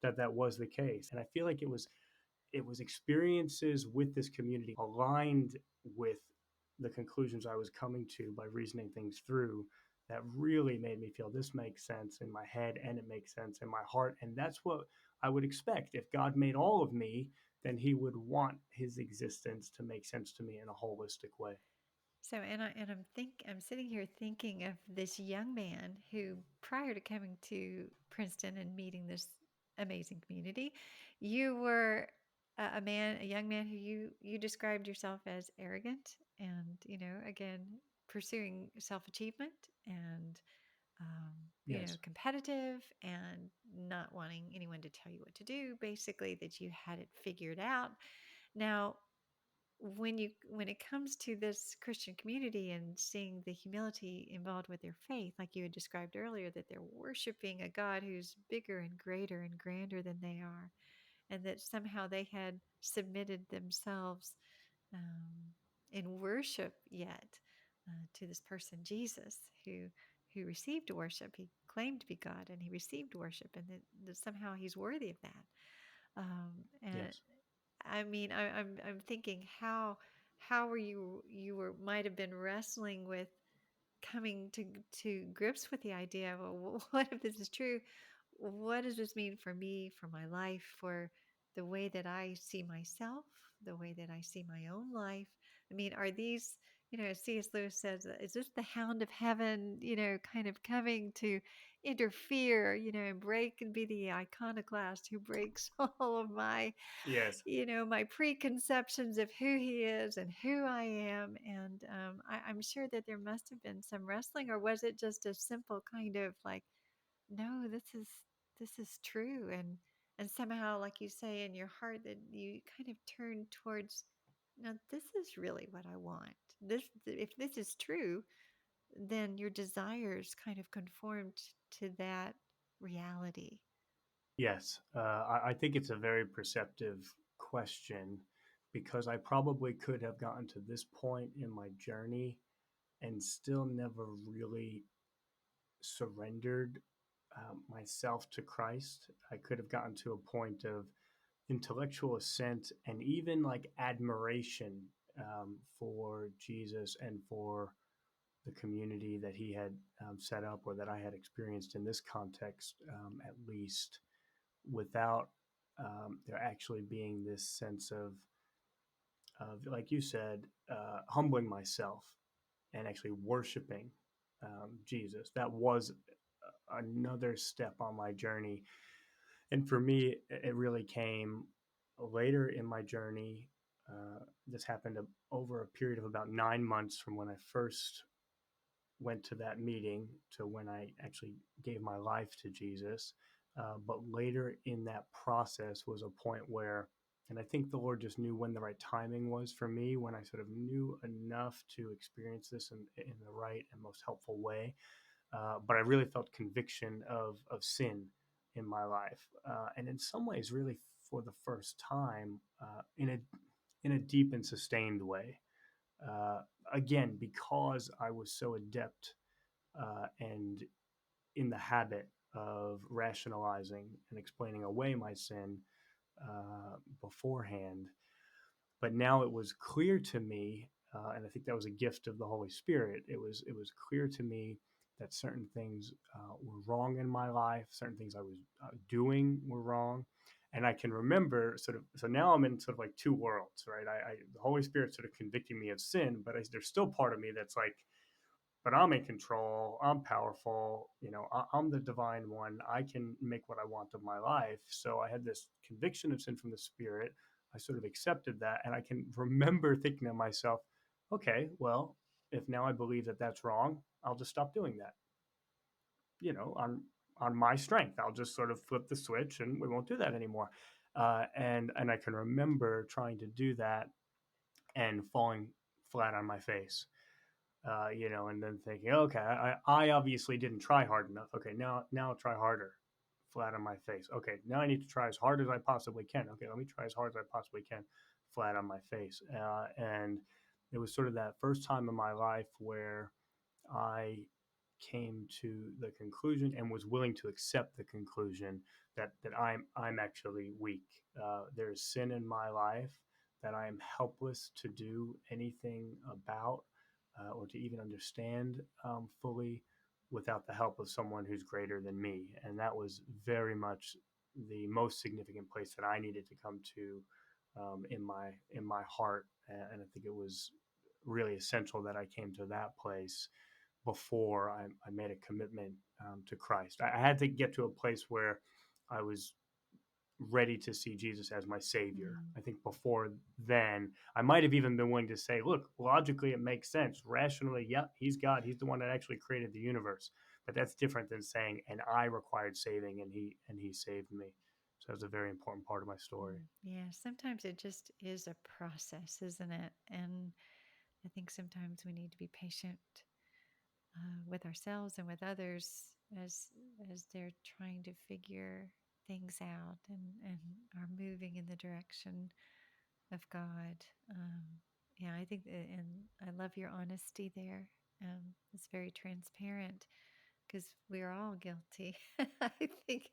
that was the case, and I feel like it was experiences with this community aligned with the conclusions I was coming to by reasoning things through that really made me feel this makes sense in my head and it makes sense in my heart. And that's what I would expect. If God made all of me, then he would want his existence to make sense to me in a holistic way. So, I'm sitting here thinking of this young man who, prior to coming to Princeton and meeting this amazing community, you were a young man who you described yourself as arrogant and, again, pursuing self achievement and, Yes. competitive and not wanting anyone to tell you what to do. Basically, that you had it figured out. Now, when it comes to this Christian community and seeing the humility involved with their faith, like you had described earlier, that they're worshiping a God who's bigger and greater and grander than they are, and that somehow they had submitted themselves um, in worship yet to this person Jesus, who received worship. He claimed to be God, and he received worship, and that somehow he's worthy of that. And Yes. I mean, I'm thinking how were you were might have been wrestling with coming to grips with the idea of, well, what if this is true? What does this mean for me, for my life, for the way that I see myself, the way that I see my own life? I mean, are these, as C.S. Lewis says, is this the hound of heaven, kind of coming to interfere, and break and be the iconoclast who breaks all of my Yes. my preconceptions of who he is and who I am. And I'm sure that there must have been some wrestling, or was it just a simple kind of like, no, this is true, and somehow, like you say in your heart, that you kind of turn towards, no, this is really what I want. If this is true, then your desires kind of conformed to that reality. Yes. I think it's a very perceptive question because I probably could have gotten to this point in my journey and still never really surrendered myself to Christ. I could have gotten to a point of intellectual assent and even like admiration for Jesus and for the community that he had set up or that I had experienced in this context, at least, without there actually being this sense of like you said, humbling myself and actually worshiping Jesus. That was another step on my journey. And for me, it really came later in my journey. This happened over a period of about 9 months from when I first went to that meeting to when I actually gave my life to Jesus. But later in that process was a point where, and I think the Lord just knew when the right timing was for me, when I sort of knew enough to experience this in the right and most helpful way. But I really felt conviction of sin in my life, and in some ways, really for the first time, in a deep and sustained way. Uh, Again, because I was so adept and in the habit of rationalizing and explaining away my sin beforehand. But now it was clear to me, and I think that was a gift of the Holy Spirit. It was clear to me that certain things were wrong in my life, certain things I was doing were wrong, and I can remember sort of. So now I'm in sort of like two worlds, right? The Holy Spirit sort of convicting me of sin, but there's still part of me that's like, but I'm in control. I'm powerful. I'm the divine one. I can make what I want of my life. So I had this conviction of sin from the Spirit. I sort of accepted that. And I can remember thinking to myself, okay, well, if now I believe that that's wrong, I'll just stop doing that, on my strength. I'll just sort of flip the switch and we won't do that anymore. And I can remember trying to do that and falling flat on my face, and then thinking, okay, I obviously didn't try hard enough. Okay, now I'll try harder. Flat on my face. Okay, now I need to try as hard as I possibly can. Okay, let me try as hard as I possibly can. Flat on my face. And it was sort of that first time in my life where I came to the conclusion and was willing to accept the conclusion that I'm actually weak. There's sin in my life that I am helpless to do anything about, or to even understand fully without the help of someone who's greater than me. And that was very much the most significant place that I needed to come to, in my heart. And I think it was really essential that I came to that place before I made a commitment to Christ. I had to get to a place where I was ready to see Jesus as my savior. Mm. I think before then, I might have even been willing to say, look, logically it makes sense. Rationally, yeah, he's God. He's the one that actually created the universe. But that's different than saying, and I required saving and he saved me. So that's a very important part of my story. Mm. Yeah, sometimes it just is a process, isn't it? And I think sometimes we need to be patient with ourselves and with others as they're trying to figure things out and are moving in the direction of God. Um, yeah, I think, and I love your honesty there. It's very transparent because we're all guilty. I think,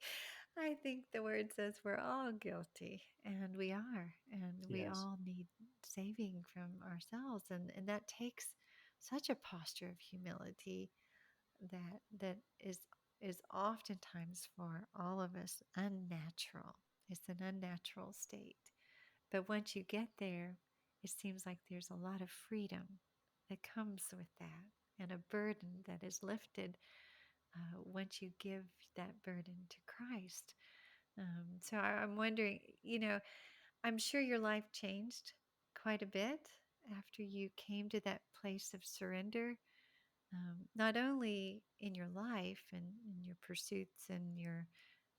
I think the word says we're all guilty, and we are, and we Yes. all need saving from ourselves, and that takes such a posture of humility that is oftentimes for all of us unnatural. It's an unnatural state. But once you get there, it seems like there's a lot of freedom that comes with that and a burden that is lifted once you give that burden to Christ. So I'm wondering, I'm sure your life changed quite a bit after you came to that place of surrender, not only in your life and in your pursuits and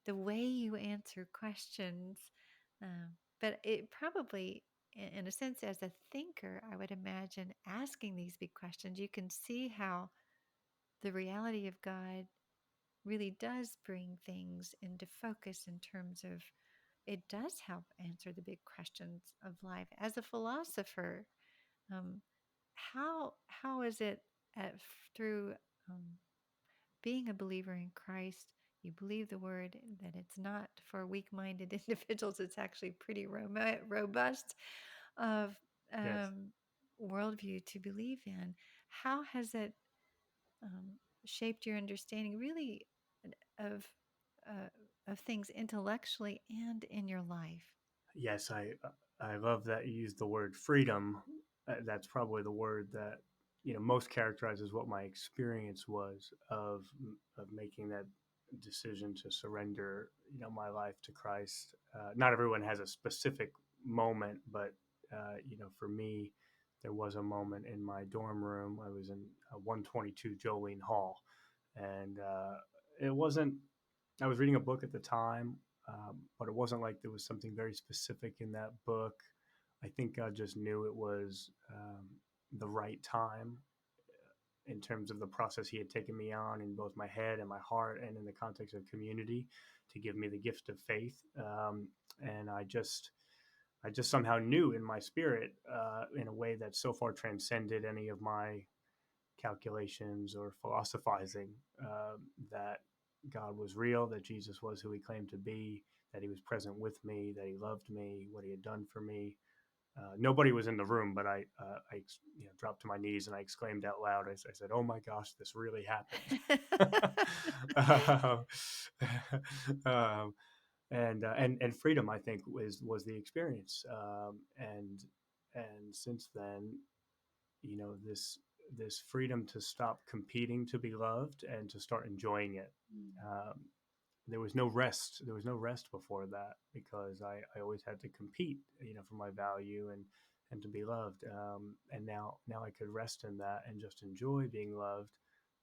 the way you answer questions, but it probably, in a sense, as a thinker, I would imagine asking these big questions, you can see how the reality of God really does bring things into focus in terms of it does help answer the big questions of life. As a philosopher, um, how is it through um, being a believer in Christ? You believe the word that it's not for weak-minded individuals. It's actually pretty robust of Yes. um, worldview to believe in. How has it um, shaped your understanding, really, of uh, of things intellectually and in your life? Yes, I love that you used the word freedom. That's probably the word that most characterizes what my experience was of making that decision to surrender my life to Christ. Not everyone has a specific moment, but for me, there was a moment in my dorm room. I was in 122 Jolene Hall, and it wasn't. I was reading a book at the time, but it wasn't like there was something very specific in that book. I think God just knew it was the right time in terms of the process He had taken me on in both my head and my heart, and in the context of community, to give me the gift of faith. And I just somehow knew in my spirit, in a way that so far transcended any of my calculations or philosophizing, that God was real, that Jesus was who He claimed to be, that He was present with me, that He loved me, what He had done for me. Nobody was in the room, but I dropped to my knees and I exclaimed out loud. I said, "Oh my gosh, this really happened!" um, um, and freedom, I think, was the experience. And since then, this this freedom to stop competing to be loved and to start enjoying it. Mm. Um, there was no rest. There was no rest before that because I always had to compete, for my value and to be loved. And now I could rest in that and just enjoy being loved.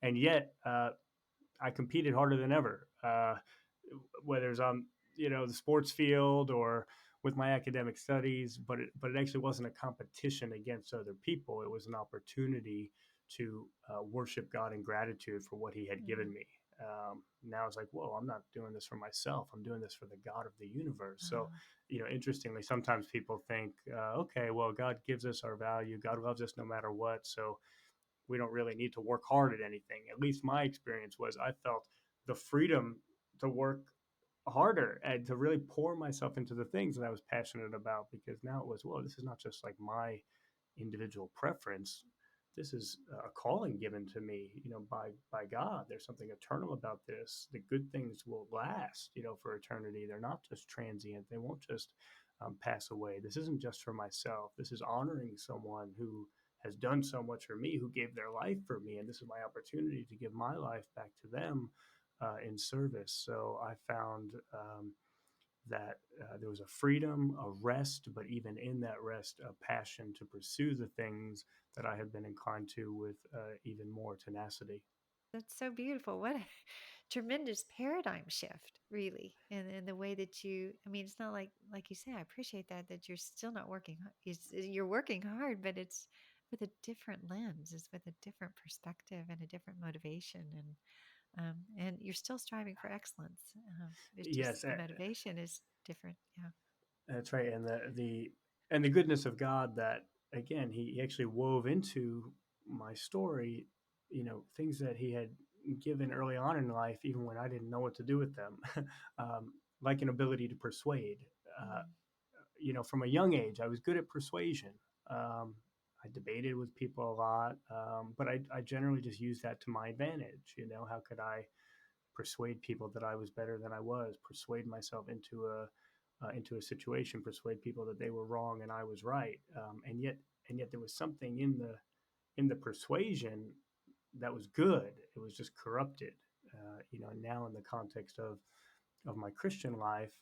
And yet, I competed harder than ever, whether it's on the sports field or with my academic studies. But it actually wasn't a competition against other people. It was an opportunity to worship God in gratitude for what He had given Mm. me. Now it's like, whoa, I'm not doing this for myself. I'm doing this for the God of the universe. So, Oh, interestingly, sometimes people think, okay, well, God gives us our value. God loves us no matter what. So we don't really need to work hard at anything. At least my experience was I felt the freedom to work harder and to really pour myself into the things that I was passionate about, because now it was, well, this is not just like my individual preference. This is a calling given to me, by God. There's something eternal about this. The good things will last, for eternity. They're not just transient. They won't just pass away. This isn't just for myself. This is honoring someone who has done so much for me, who gave their life for me, and this is my opportunity to give my life back to them in service. So I found that there was a freedom, a rest, but even in that rest, a passion to pursue the things that I had been inclined to with even more tenacity. that's so beautiful. What a tremendous paradigm shift, really, in the way that you. I mean, it's not like you say. I appreciate that you're still not working. You're working hard, but it's with a different lens. It's with a different perspective and a different motivation, and you're still striving for excellence. It's just Yes, the motivation is different. Yeah. that's right, and the goodness of God that again He actually wove into my story, things that He had given early on in life, even when I didn't know what to do with them, like an ability to persuade. Uh, Mm. from a young age, I was good at persuasion. Um, I debated with people a lot, but I generally just used that to my advantage. How could I persuade people that I was better than I was, persuade myself into a situation, persuade people that they were wrong and I was right, and yet there was something in the persuasion that was good. It was just corrupted. Now in the context of my Christian life,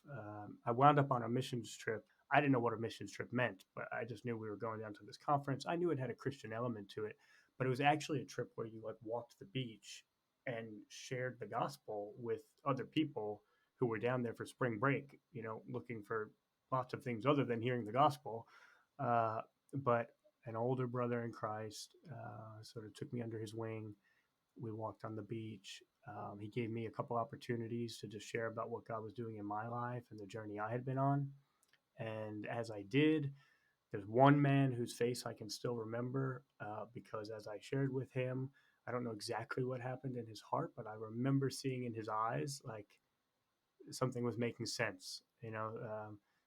I wound up on a missions trip. I didn't know what a missions trip meant, but I just knew we were going down to this conference. I knew it had a Christian element to it, but it was actually a trip where you like walked the beach and shared the gospel with other people who were down there for spring break, looking for lots of things other than hearing the gospel. But an older brother in Christ sort of took me under his wing. We walked on the beach. He gave me a couple opportunities to just share about what God was doing in my life and the journey I had been on. And as I did, there's one man whose face I can still remember because as I shared with him, I don't know exactly what happened in his heart, but I remember seeing in his eyes like something was making sense.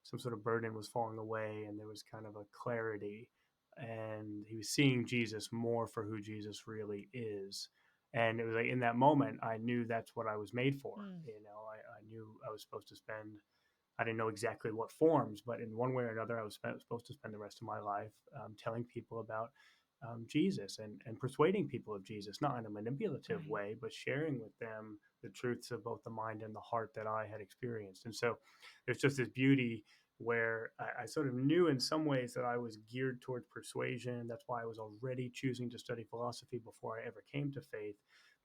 Some sort of burden was falling away, and there was kind of a clarity, and he was seeing Jesus more for who Jesus really is. And it was like in that moment, I knew that's what I was made for. Mm. I knew I was supposed to spend. I didn't know exactly what forms, but in one way or another, I was supposed to spend the rest of my life telling people about Jesus and persuading people of Jesus, not in a manipulative Right. way, but sharing with them the truths of both the mind and the heart that I had experienced. And so there's just this beauty where I sort of knew in some ways that I was geared towards persuasion. That's why I was already choosing to study philosophy before I ever came to faith.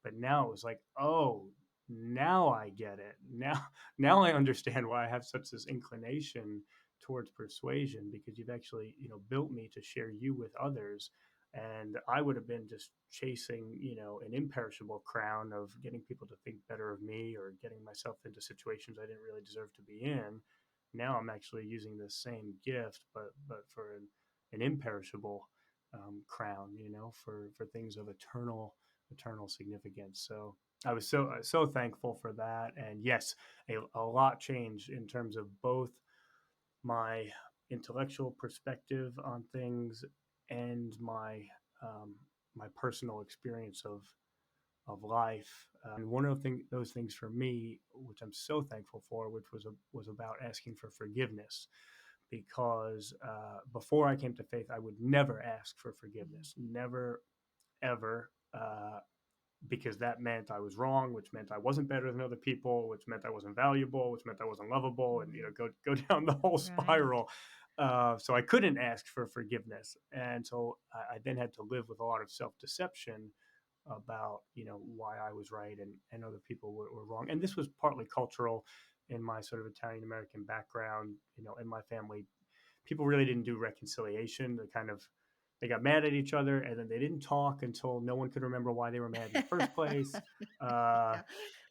But now it was like, oh, now I get it. Now I understand why I have such this inclination towards persuasion, because you've actually, built me to share you with others. And I would have been just chasing, an imperishable crown of getting people to think better of me or getting myself into situations I didn't really deserve to be in. Now I'm actually using the same gift, but for an imperishable crown, for things of eternal significance. So I was so thankful for that, and yes, a lot changed in terms of both my intellectual perspective on things and um, my personal experience of life. And one of those things for me, which I'm so thankful for, which was about asking for forgiveness, because before I came to faith, I would never ask for Mm. forgiveness, never ever. Because that meant I was wrong, which meant I wasn't better than other people, which meant I wasn't valuable, which meant I wasn't lovable, and Mm, go down the whole right. spiral. So I couldn't ask for forgiveness, and so I then had to live with a lot of self deception about why I was right and other people were wrong. And this was partly cultural in my sort of Italian American background. In my family, people really didn't do reconciliation. They got mad at each other, and then they didn't talk until no one could remember why they were mad in the first place. Uh,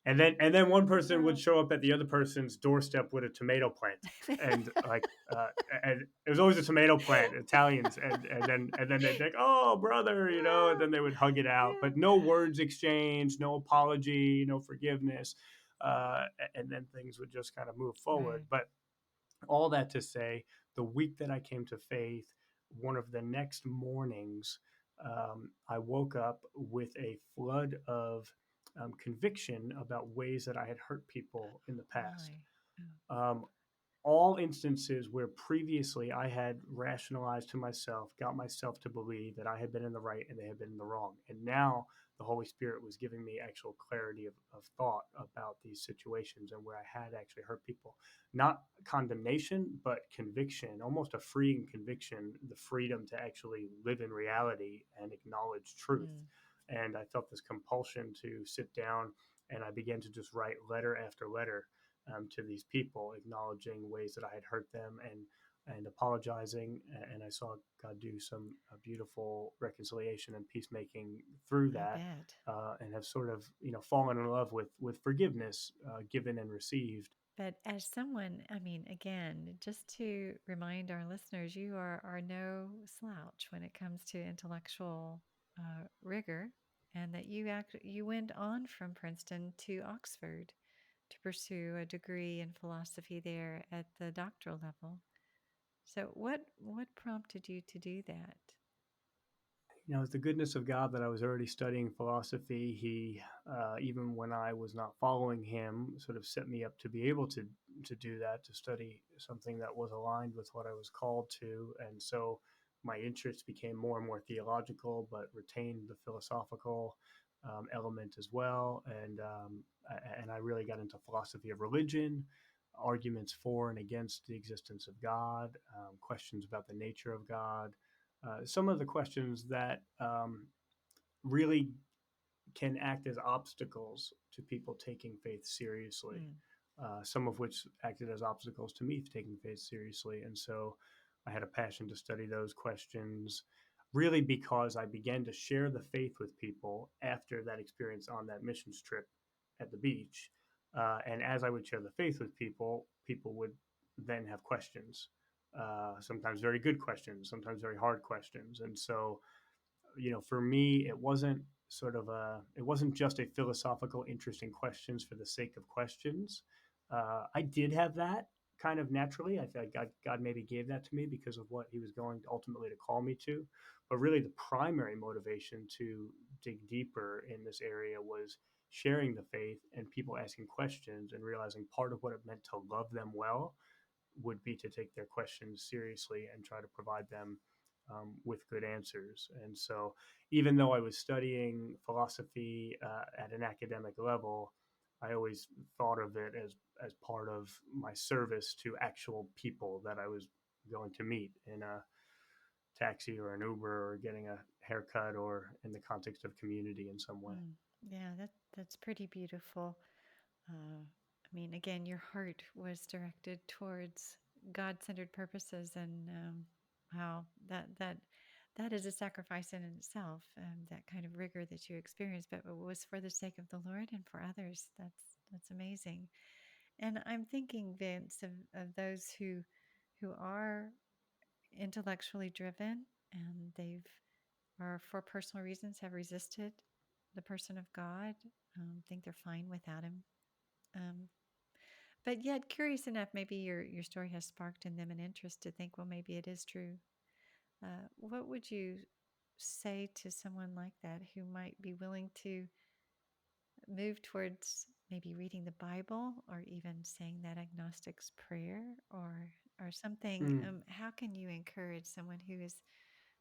Yeah. and then one person would Oh. show up at the other person's doorstep with a tomato plant, and uh, and it was always a tomato plant, Italians, and then they'd be like, "Oh, brother," and Ah, then they would hug it out, yeah. but no words exchanged, no apology, no forgiveness, and then things would just kind of move forward. Right. But all that to say, the week that I came to faith, one of the next mornings, I woke up with a flood of conviction about ways that I had hurt people in the past. My. Oh. Um, all instances where previously I had rationalized to myself, got myself to believe that I had been in the right and they had been in the wrong. And now the Holy Spirit was giving me actual clarity of thought about these situations and where I had actually hurt people. Not condemnation, but conviction, almost a freeing conviction, the freedom to actually live in reality and acknowledge truth. Mm. And I felt this compulsion to sit down and I began to just write letter after letter to these people, acknowledging ways that I had hurt them and apologizing. And I saw God do some beautiful reconciliation and peacemaking through I that, bet. and have sort of fallen in love with forgiveness, given and received. But as someone, I mean, again, just to remind our listeners, you are no slouch when it comes to intellectual rigor, and that you went on from Princeton to Oxford to pursue a degree in philosophy there at the doctoral level. So, what prompted you to do that? It's the goodness of God that I was already studying philosophy. He, even when I was not following him, sort of set me up to be able to do that, to study something that was aligned with what I was called to. And so my interests became more and more theological, but retained the philosophical element as well. And I really got into philosophy of religion, arguments for and against the existence of God, questions about the nature of God, some of the questions that really can act as obstacles to people taking faith seriously, Mm, some of which acted as obstacles to me taking faith seriously. And so I had a passion to study those questions, really because I began to share the faith with people after that experience on that missions trip at the beach. And as I would share the faith with people, people would then have questions, sometimes very good questions, sometimes very hard questions. And so for me, it wasn't just a philosophical, interesting questions for the sake of questions. I did have that kind of naturally. I think God maybe gave that to me because of what He was going to ultimately to call me to. But really, the primary motivation to dig deeper in this area was sharing the faith and people asking questions and realizing part of what it meant to love them well would be to take their questions seriously and try to provide them with good answers. And so, even though I was studying philosophy at an academic level, I always thought of it as part of my service to actual people that I was going to meet in a taxi or an Uber or getting a haircut or in the context of community in some way. mm. Yeah, that's pretty beautiful. I mean, again, your heart was directed towards God-centered purposes, and how that is a sacrifice in itself. That kind of rigor that you experienced, but it was for the sake of the Lord and for others. That's amazing. And I'm thinking, Vince, of those who are intellectually driven and they've or for personal reasons have resisted the person of God, think they're fine without him. Um, but yet, curious enough, maybe your story has sparked in them an interest to think, well, maybe it is true. What would you say to someone like that who might be willing to move towards maybe reading the Bible or even saying that agnostic's prayer or something? Mm. How can you encourage someone who is?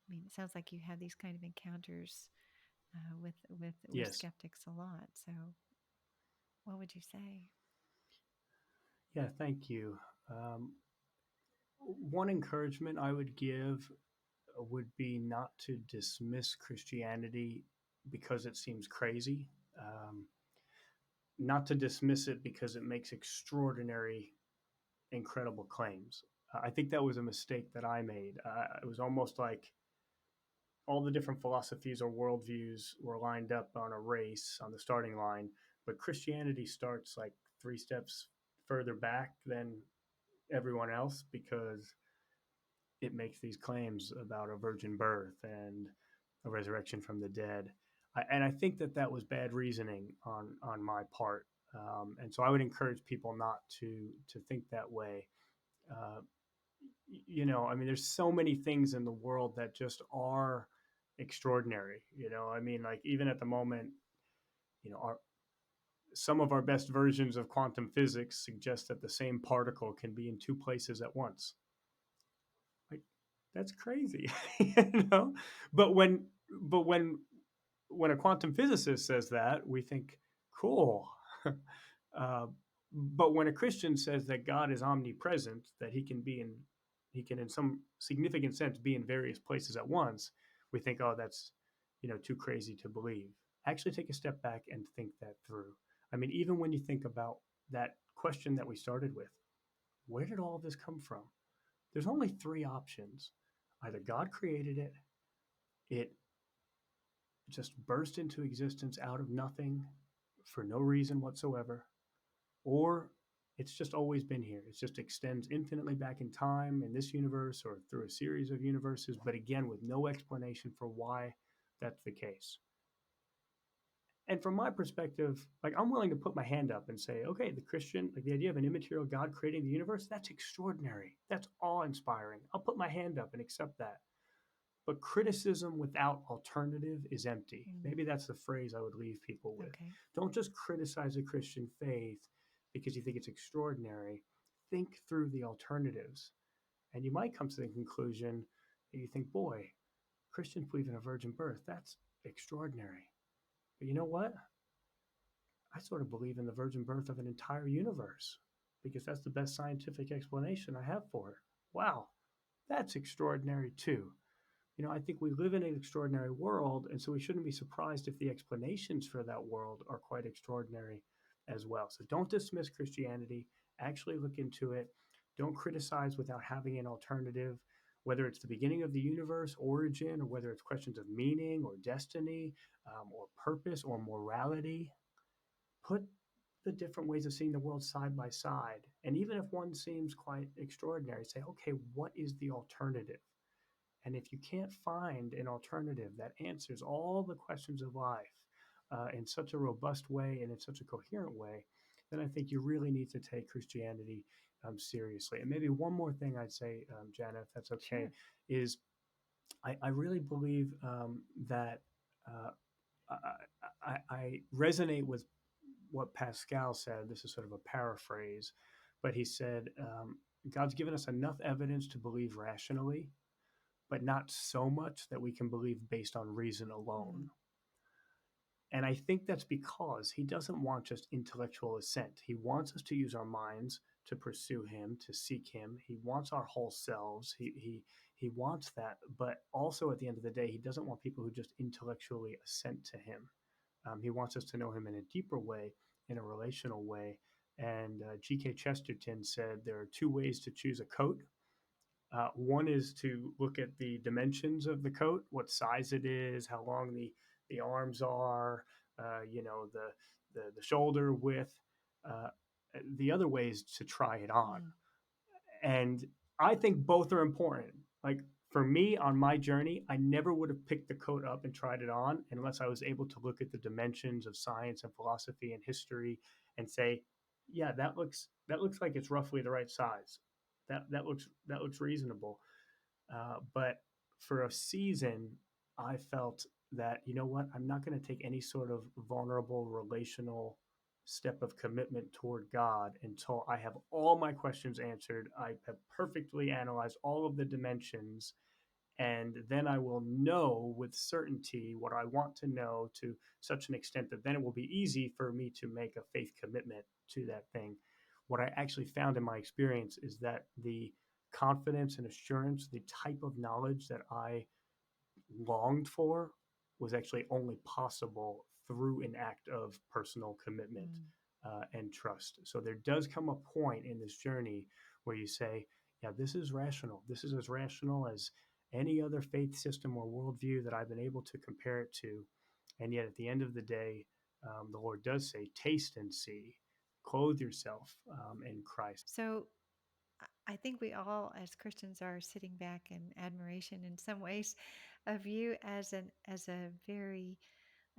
I mean, it sounds like you have these kind of encounters we're Yes. skeptics a lot. So, what would you say? Yeah, thank you. Um, One encouragement I would give would be not to dismiss Christianity because it seems crazy, um, not to dismiss it because it makes extraordinary, incredible claims. I think that was a mistake that I made. It was almost like all the different philosophies or worldviews were lined up on a race on the starting line, but Christianity starts like three steps further back than everyone else because it makes these claims about a virgin birth and a resurrection from the dead. And I think that that was bad reasoning on my part. And so I would encourage people not to think that way. Uh, I mean, there's so many things in the world that just are extraordinary. I mean, like even at the moment, our some of our best versions of quantum physics suggest that the same particle can be in two places at once. Like that's crazy, you know. But when a quantum physicist says that, we think, cool. uh, but when a Christian says that God is omnipresent, that he can in some significant sense be in various places at once, we think, oh, that's too crazy to believe. Actually, take a step back and think that through. I mean, even when you think about that question that we started with, where did all of this come from? There's only three options. Either God created it, it just burst into existence out of nothing for no reason whatsoever, or it's just always been here. It just extends infinitely back in time in this universe or through a series of universes, but again, with no explanation for why that's the case. And from my perspective, like I'm willing to put my hand up and say, okay, the Christian, like the idea of an immaterial God creating the universe, that's extraordinary. That's awe inspiring. I'll put my hand up and accept that. But criticism without alternative is empty. Mm, Maybe that's the phrase I would leave people with. okay. Don't just criticize the Christian faith because you think it's extraordinary. Think through the alternatives. And you might come to the conclusion that you think, boy, Christians believe in a virgin birth. That's extraordinary. But you know what? I sort of believe in the virgin birth of an entire universe because that's the best scientific explanation I have for it. Wow, that's extraordinary too. I think we live in an extraordinary world, and so we shouldn't be surprised if the explanations for that world are quite extraordinary as well. So don't dismiss Christianity, actually look into it. Don't criticize without having an alternative, whether it's the beginning of the universe, origin, or whether it's questions of meaning or destiny or purpose or morality. Put the different ways of seeing the world side by side. And even if one seems quite extraordinary, say, okay, what is the alternative? And if you can't find an alternative that answers all the questions of life in such a robust way and in such a coherent way, then I think you really need to take Christianity seriously. And maybe one more thing I'd say, Jana, if that's okay, Sure. is I really believe that uh, I resonate with what Pascal said. This is sort of a paraphrase, but he said, God's given us enough evidence to believe rationally, but not so much that we can believe based on reason alone. Mm, And I think that's because he doesn't want just intellectual assent. He wants us to use our minds to pursue him, to seek him. He wants our whole selves. He wants that, but also at the end of the day, he doesn't want people who just intellectually assent to him. He wants us to know him in a deeper way, in a relational way. And G.K. Chesterton said there are two ways to choose a coat. One is to look at the dimensions of the coat, what size it is, how long the arms are, the shoulder width. Uh, the other way is to try it on, mm, and I think both are important. Like for me on my journey, I never would have picked the coat up and tried it on unless I was able to look at the dimensions of science and philosophy and history and say, yeah, that looks like it's roughly the right size. That looks reasonable. But for a season, I felt that, you know what, I'm not going to take any sort of vulnerable relational step of commitment toward God until I have all my questions answered. I have perfectly analyzed all of the dimensions. And then I will know with certainty what I want to know to such an extent that then it will be easy for me to make a faith commitment to that thing. What I actually found in my experience is that the confidence and assurance, the type of knowledge that I longed for, was actually only possible through an act of personal commitment Mm. and trust. So there does come a point in this journey where you say, yeah, this is rational. This is as rational as any other faith system or worldview that I've been able to compare it to. And yet, at the end of the day, the Lord does say, taste and see, clothe yourself in Christ. So I think we all, as Christians, are sitting back in admiration in some ways of you as a very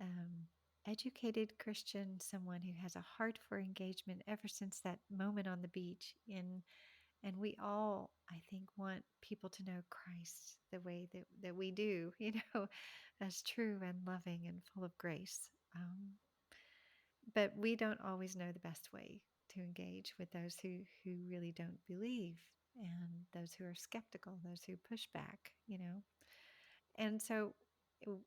um, educated Christian, someone who has a heart for engagement ever since that moment on the beach. And we all, I think, want people to know Christ the way that we do, as true and loving and full of grace. But we don't always know the best way to engage with those who really don't believe, and those who are skeptical, those who push back. And so,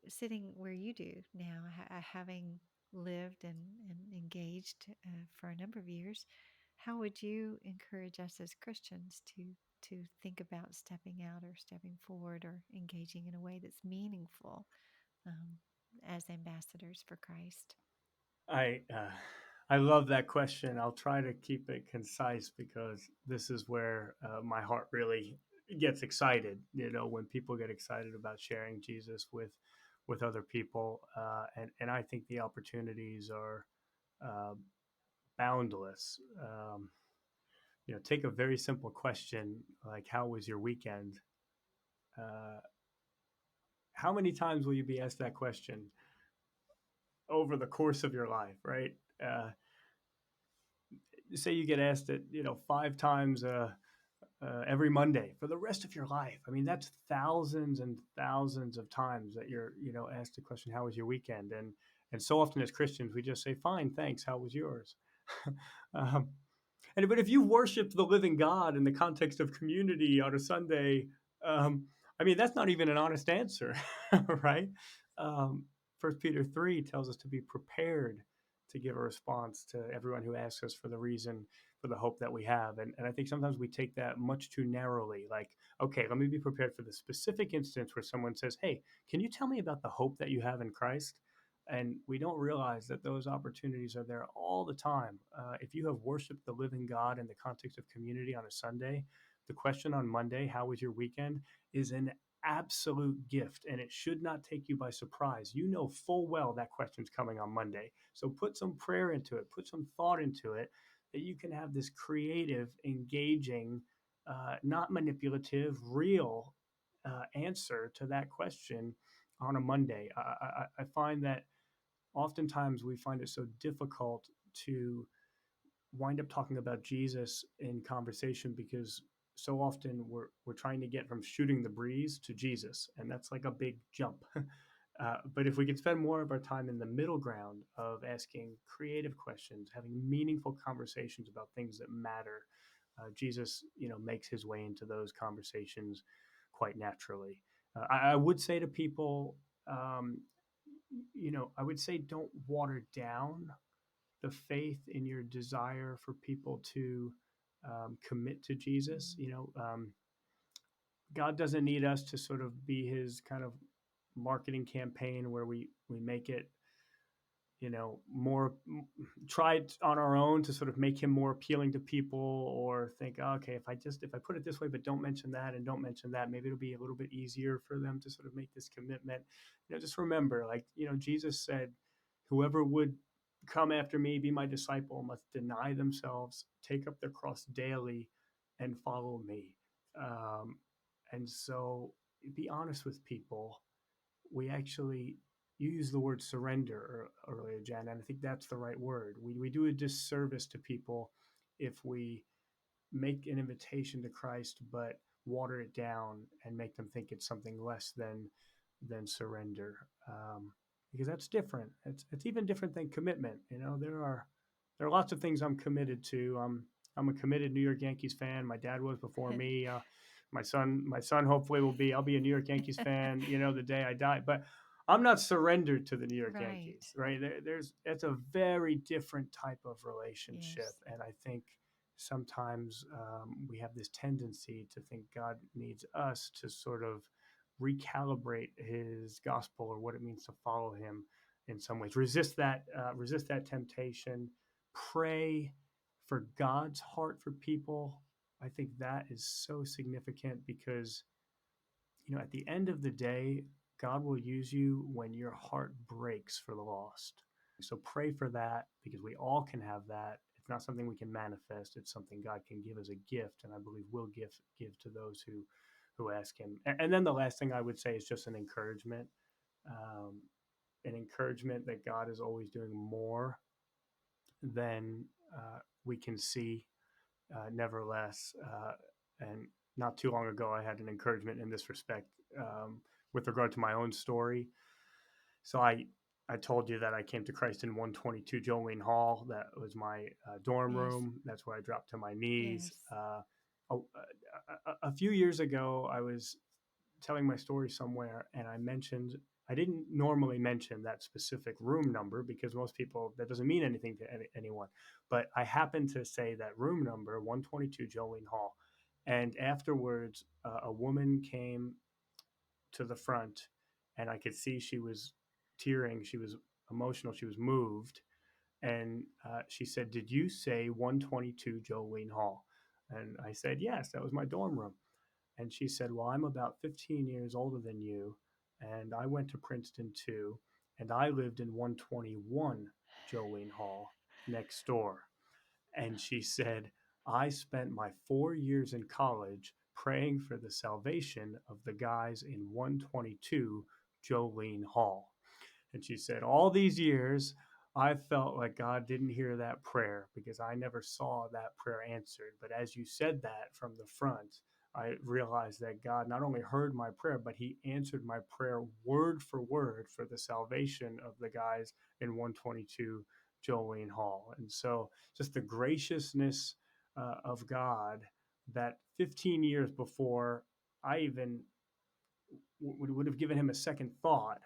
sitting where you do now, having lived and engaged for a number of years, how would you encourage us as Christians to think about stepping out or stepping forward or engaging in a way that's meaningful um, as ambassadors for Christ? I love that question. I'll try to keep it concise because this is where my heart really gets excited. You know, when people get excited about sharing Jesus with other people, and I think the opportunities are uh, boundless. Take a very simple question like, "How was your weekend?" Uh, how many times will you be asked that question over the course of your life? Right? Say you get asked it, 5 times every Monday for the rest of your life. I mean, that's thousands and thousands of times that you're, asked the question, "How was your weekend?" And so often as Christians, we just say, "Fine, thanks. How was yours?" um, and but if you worship the living God in the context of community on a Sunday, um, I mean, that's not even an honest answer, right? Um, 1 Peter 3 tells us to be prepared to give a response to everyone who asks us for the reason for the hope that we have. And I think sometimes we take that much too narrowly. Like, okay, let me be prepared for the specific instance where someone says, "Hey, can you tell me about the hope that you have in Christ?" And we don't realize that those opportunities are there all the time. If you have worshiped the living God in the context of community on a Sunday, the question on Monday, "How was your weekend?" is an absolute gift, and it should not take you by surprise. You know full well that question's coming on Monday. So put some prayer into it, put some thought into it, that you can have this creative, engaging, not manipulative, real answer to that question on a Monday. I find that oftentimes we find it so difficult to wind up talking about Jesus in conversation because so often we're trying to get from shooting the breeze to Jesus, and that's like a big jump. But if we could spend more of our time in the middle ground of asking creative questions, having meaningful conversations about things that matter, Jesus, makes his way into those conversations quite naturally. I would say to people, um, I would say don't water down the faith in your desire for people to commit to Jesus. Mm. God doesn't need us to sort of be his kind of marketing campaign where we make it more try it on our own to sort of make him more appealing to people, or think, "Oh, okay, if I put it this way but don't mention that and don't mention that, maybe it'll be a little bit easier for them to sort of make this commitment." Just remember, like, Jesus said, "Whoever would come after me, be my disciple, must deny themselves, take up their cross daily, and follow me." um, and so be honest with people. We actually, you use the word surrender earlier, Jen, and I think that's the right word. We do a disservice to people if we make an invitation to Christ but water it down and make them think it's something less than surrender, because that's different. It's even different than commitment. There are lots of things I'm committed to. I'm a committed New York Yankees fan. My dad was before me. My son hopefully will be. I'll be a New York Yankees fan, the day I die. But I'm not surrendered to the New York Right. Yankees, right? There's It's a very different type of relationship, Yes. and I think sometimes we have this tendency to think God needs us to sort of recalibrate His gospel or what it means to follow Him in some ways. Resist that temptation. Pray for God's heart for people. I think that is so significant because at the end of the day, God will use you when your heart breaks for the lost. So pray for that because we all can have that. It's not something we can manifest. It's something God can give as a gift, and I believe will give to those who ask Him. And then the last thing I would say is just um, an encouragement that God is always doing more than we can see. Nevertheless, and not too long ago, I had an encouragement in this respect with regard to my own story. So I told you that I came to Christ in 122 Jolene Hall. That was my dorm Yes. room. That's where I dropped to my knees. Yes. A few years ago, I was telling my story somewhere, and I didn't normally mention that specific room number because most people, that doesn't mean anything to anyone. But I happened to say that room number, 122 Jolene Hall. And afterwards, a woman came to the front, and I could see she was tearing. She was emotional. She was moved. And she said, "Did you say 122 Jolene Hall?" And I said, "Yes, that was my dorm room." And she said, "Well, I'm about 15 years older than you, and I went to Princeton too, and I lived in 121 Jolene Hall next door." And she said, "I spent my 4 years in college praying for the salvation of the guys in 122 Jolene Hall." And she said, "All these years, I felt like God didn't hear that prayer because I never saw that prayer answered. But as you said that from the front, I realized that God not only heard my prayer, but He answered my prayer word for the salvation of the guys in 122 Jolene Hall." And so, just the graciousness of God that 15 years before I even would have given Him a second thought,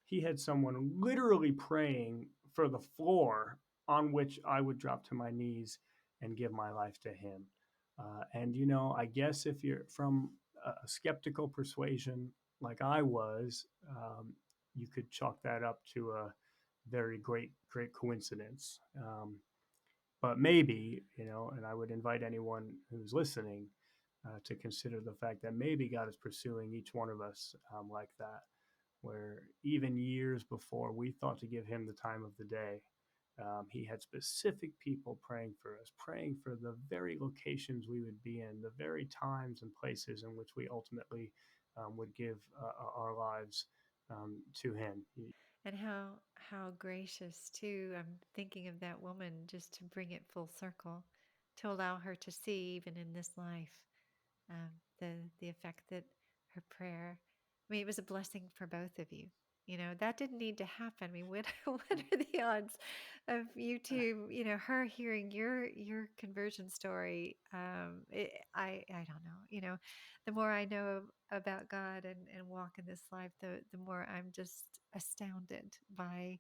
He had someone literally praying for the floor on which I would drop to my knees and give my life to Him. And, I guess if you're from a skeptical persuasion like I was, you could chalk that up to a very great coincidence. But maybe, and I would invite anyone who's listening to consider the fact that maybe God is pursuing each one of us like that, where even years before we thought to give Him the time of the day, He had specific people praying for us, praying for the very locations we would be in, the very times and places in which we ultimately would give our lives to Him. And how gracious too. I'm thinking of that woman just to bring it full circle, to allow her to see even in this life um, the effect that her prayer. I mean, it was a blessing for both of you. That didn't need to happen. I mean, what what are the odds of you two? Her hearing your conversion story. I don't know. The more I know about God and walk in this life, the more I'm just astounded by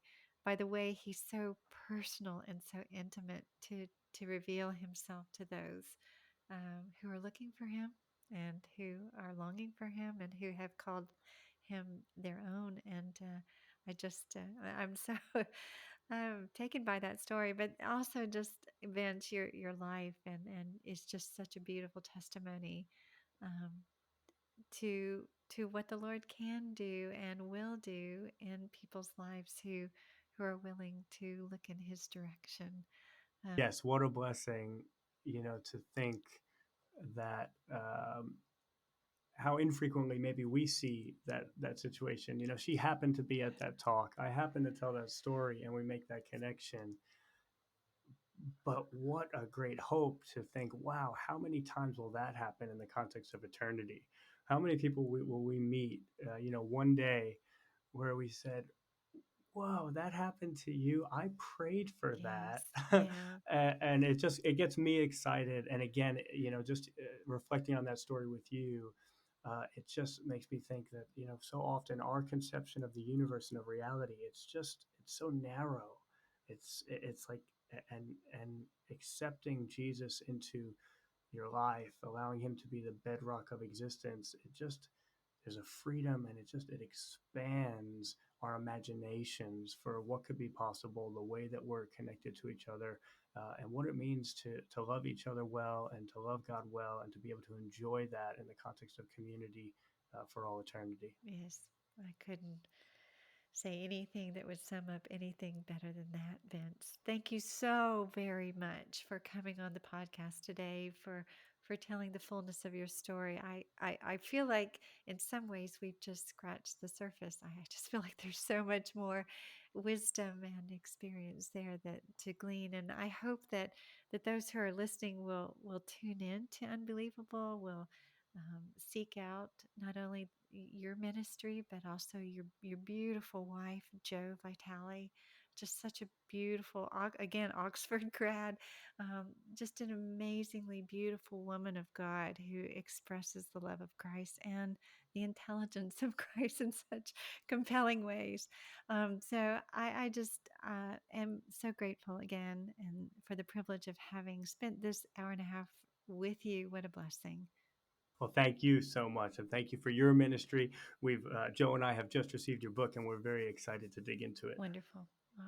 the way He's so personal and so intimate to reveal Himself to those who are looking for Him and who are longing for Him and who have called Him their own. And I'm so taken by that story, but also just Vince, your life, and it's just such a beautiful testimony um, to what the Lord can do and will do in people's lives who are willing to look in His direction. Yes, what a blessing, to think that how infrequently maybe we see that situation. She happened to be at that talk. I happened to tell that story, and we make that connection. But what a great hope to think, wow, how many times will that happen in the context of eternity? How many people will we meet, one day where we said, whoa, that happened to you. I prayed for Yes. that. Yeah. And it gets me excited. And again, just reflecting on that story with you, it just makes me think that, so often our conception of the universe and of reality, it's so narrow. It's like, and, and accepting Jesus into your life, allowing him to be the bedrock of existence, there's a freedom, and it expands our imaginations for what could be possible, the way that we're connected to each other, and what it means to love each other well and to love God well and to be able to enjoy that in the context of community for all eternity. Yes. I couldn't say anything that would sum up anything better than that, Vince. Thank you so very much for coming on the podcast today, for telling the fullness of your story. I feel like in some ways we've just scratched the surface. I just feel like there's so much more wisdom and experience there that to glean. And I hope that those who are listening will tune in to Unbelievable, will seek out not only your ministry, but also your beautiful wife, Jo Vitale. Just such a beautiful, again, Oxford grad, just an amazingly beautiful woman of God who expresses the love of Christ and the intelligence of Christ in such compelling ways. So I just am so grateful again and for the privilege of having spent this hour and a half with you. What a blessing. Well, thank you so much, and thank you for your ministry. Joe and I have just received your book, and we're very excited to dig into it. Wonderful.